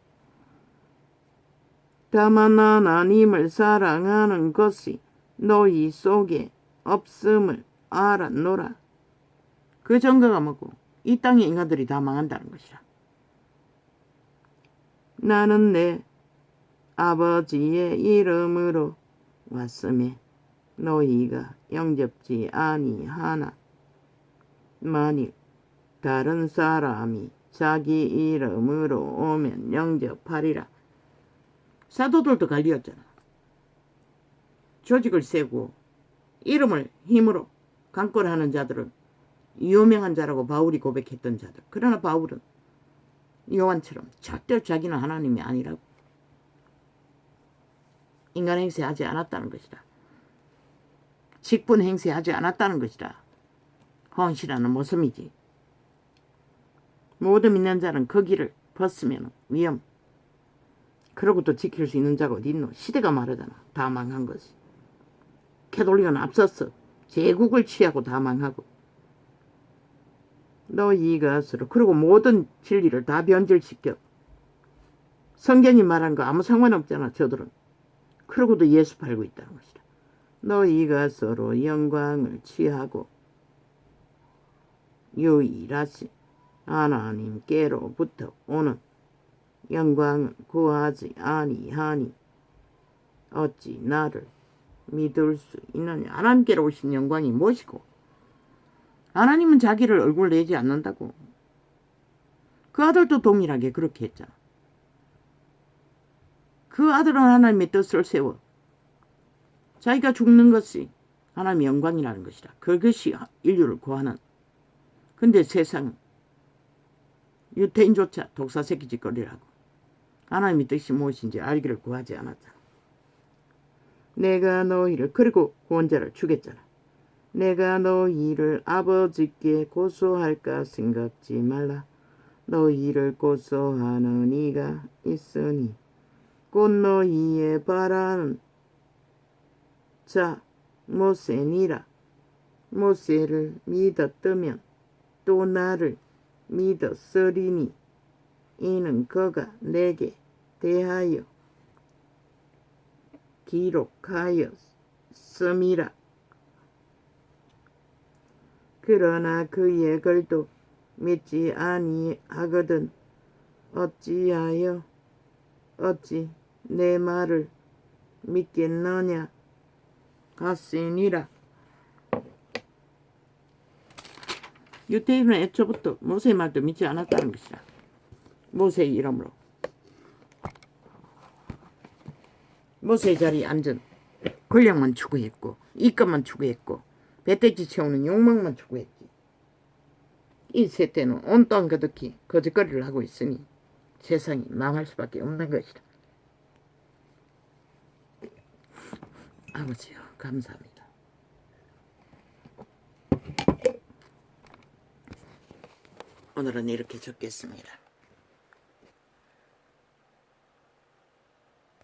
다만 하나님을 사랑하는 것이 너희 속에 없음을 알았노라. 그 증거가 뭐고? 이 땅의 인간들이 다 망한다는 것이다. 나는 내 아버지의 이름으로 왔음에 너희가 영접지 아니하나 만일 다른 사람이 자기 이름으로 오면 영접하리라. 사도들도 갈리었잖아. 조직을 세고 이름을 힘으로 강권하는 자들은 유명한 자라고 바울이 고백했던 자들. 그러나 바울은 요한처럼 절대로 자기는 하나님이 아니라고 인간 행세하지 않았다는 것이다. 직분 행세하지 않았다는 것이다. 헌신하는 모습이지. 모든 믿는 자는 그 길을 벗으면 위험. 그러고 또 지킬 수 있는 자가 어디 있노? 시대가 마르잖아. 다 망한 것이. 캐톨릭은 앞섰어. 제국을 취하고 다 망하고. 너희가 스스로 그리고 모든 진리를 다 변질시켜. 성경이 말한 거 아무 상관없잖아. 저들은. 그러고도 예수 팔고 있다는 것이다. 너희가 서로 영광을 취하고 유일하신 하나님께로부터 오는 영광을 구하지 아니하니 어찌 나를 믿을 수 있느냐. 하나님께로 오신 영광이 무엇이고? 하나님은 자기를 얼굴 내지 않는다고. 그 아들도 동일하게 그렇게 했잖아. 그 아들은 하나님의 뜻을 세워 자기가 죽는 것이 하나님의 영광이라는 것이다. 그것이 인류를 구하는. 근데 세상은 유태인조차 독사새끼 짓거리를 하고 하나님의 뜻이 무엇인지 알기를 구하지 않았잖아. 내가 너희를 그리고 구원자를 주겠잖아. 내가 너희를 아버지께 고소할까 생각지 말라. 너희를 고소하는 이가 있으니 곧 너희의 바라는 자 모세니라. 모세를 믿었다면 또 나를 믿었으리니 이는 그가 내게 대하여 기록하였음이라. 그러나 그의 글도 믿지 아니하거든 어찌 내 말을 믿겠느냐 하시니라. 유대인은 애초부터 모세의 말도 믿지 않았다는 것이다. 모세의 이름으로 모세의 자리에 앉은 권력만 추구했고 이권만 추구했고 배돼지 채우는 욕망만 추구했지. 이 세대는 온통 그득히 거짓거리를 하고 있으니 세상이 망할 수밖에 없는 것이다. 아버지요, 감사합니다. 오늘은 이렇게 적겠습니다.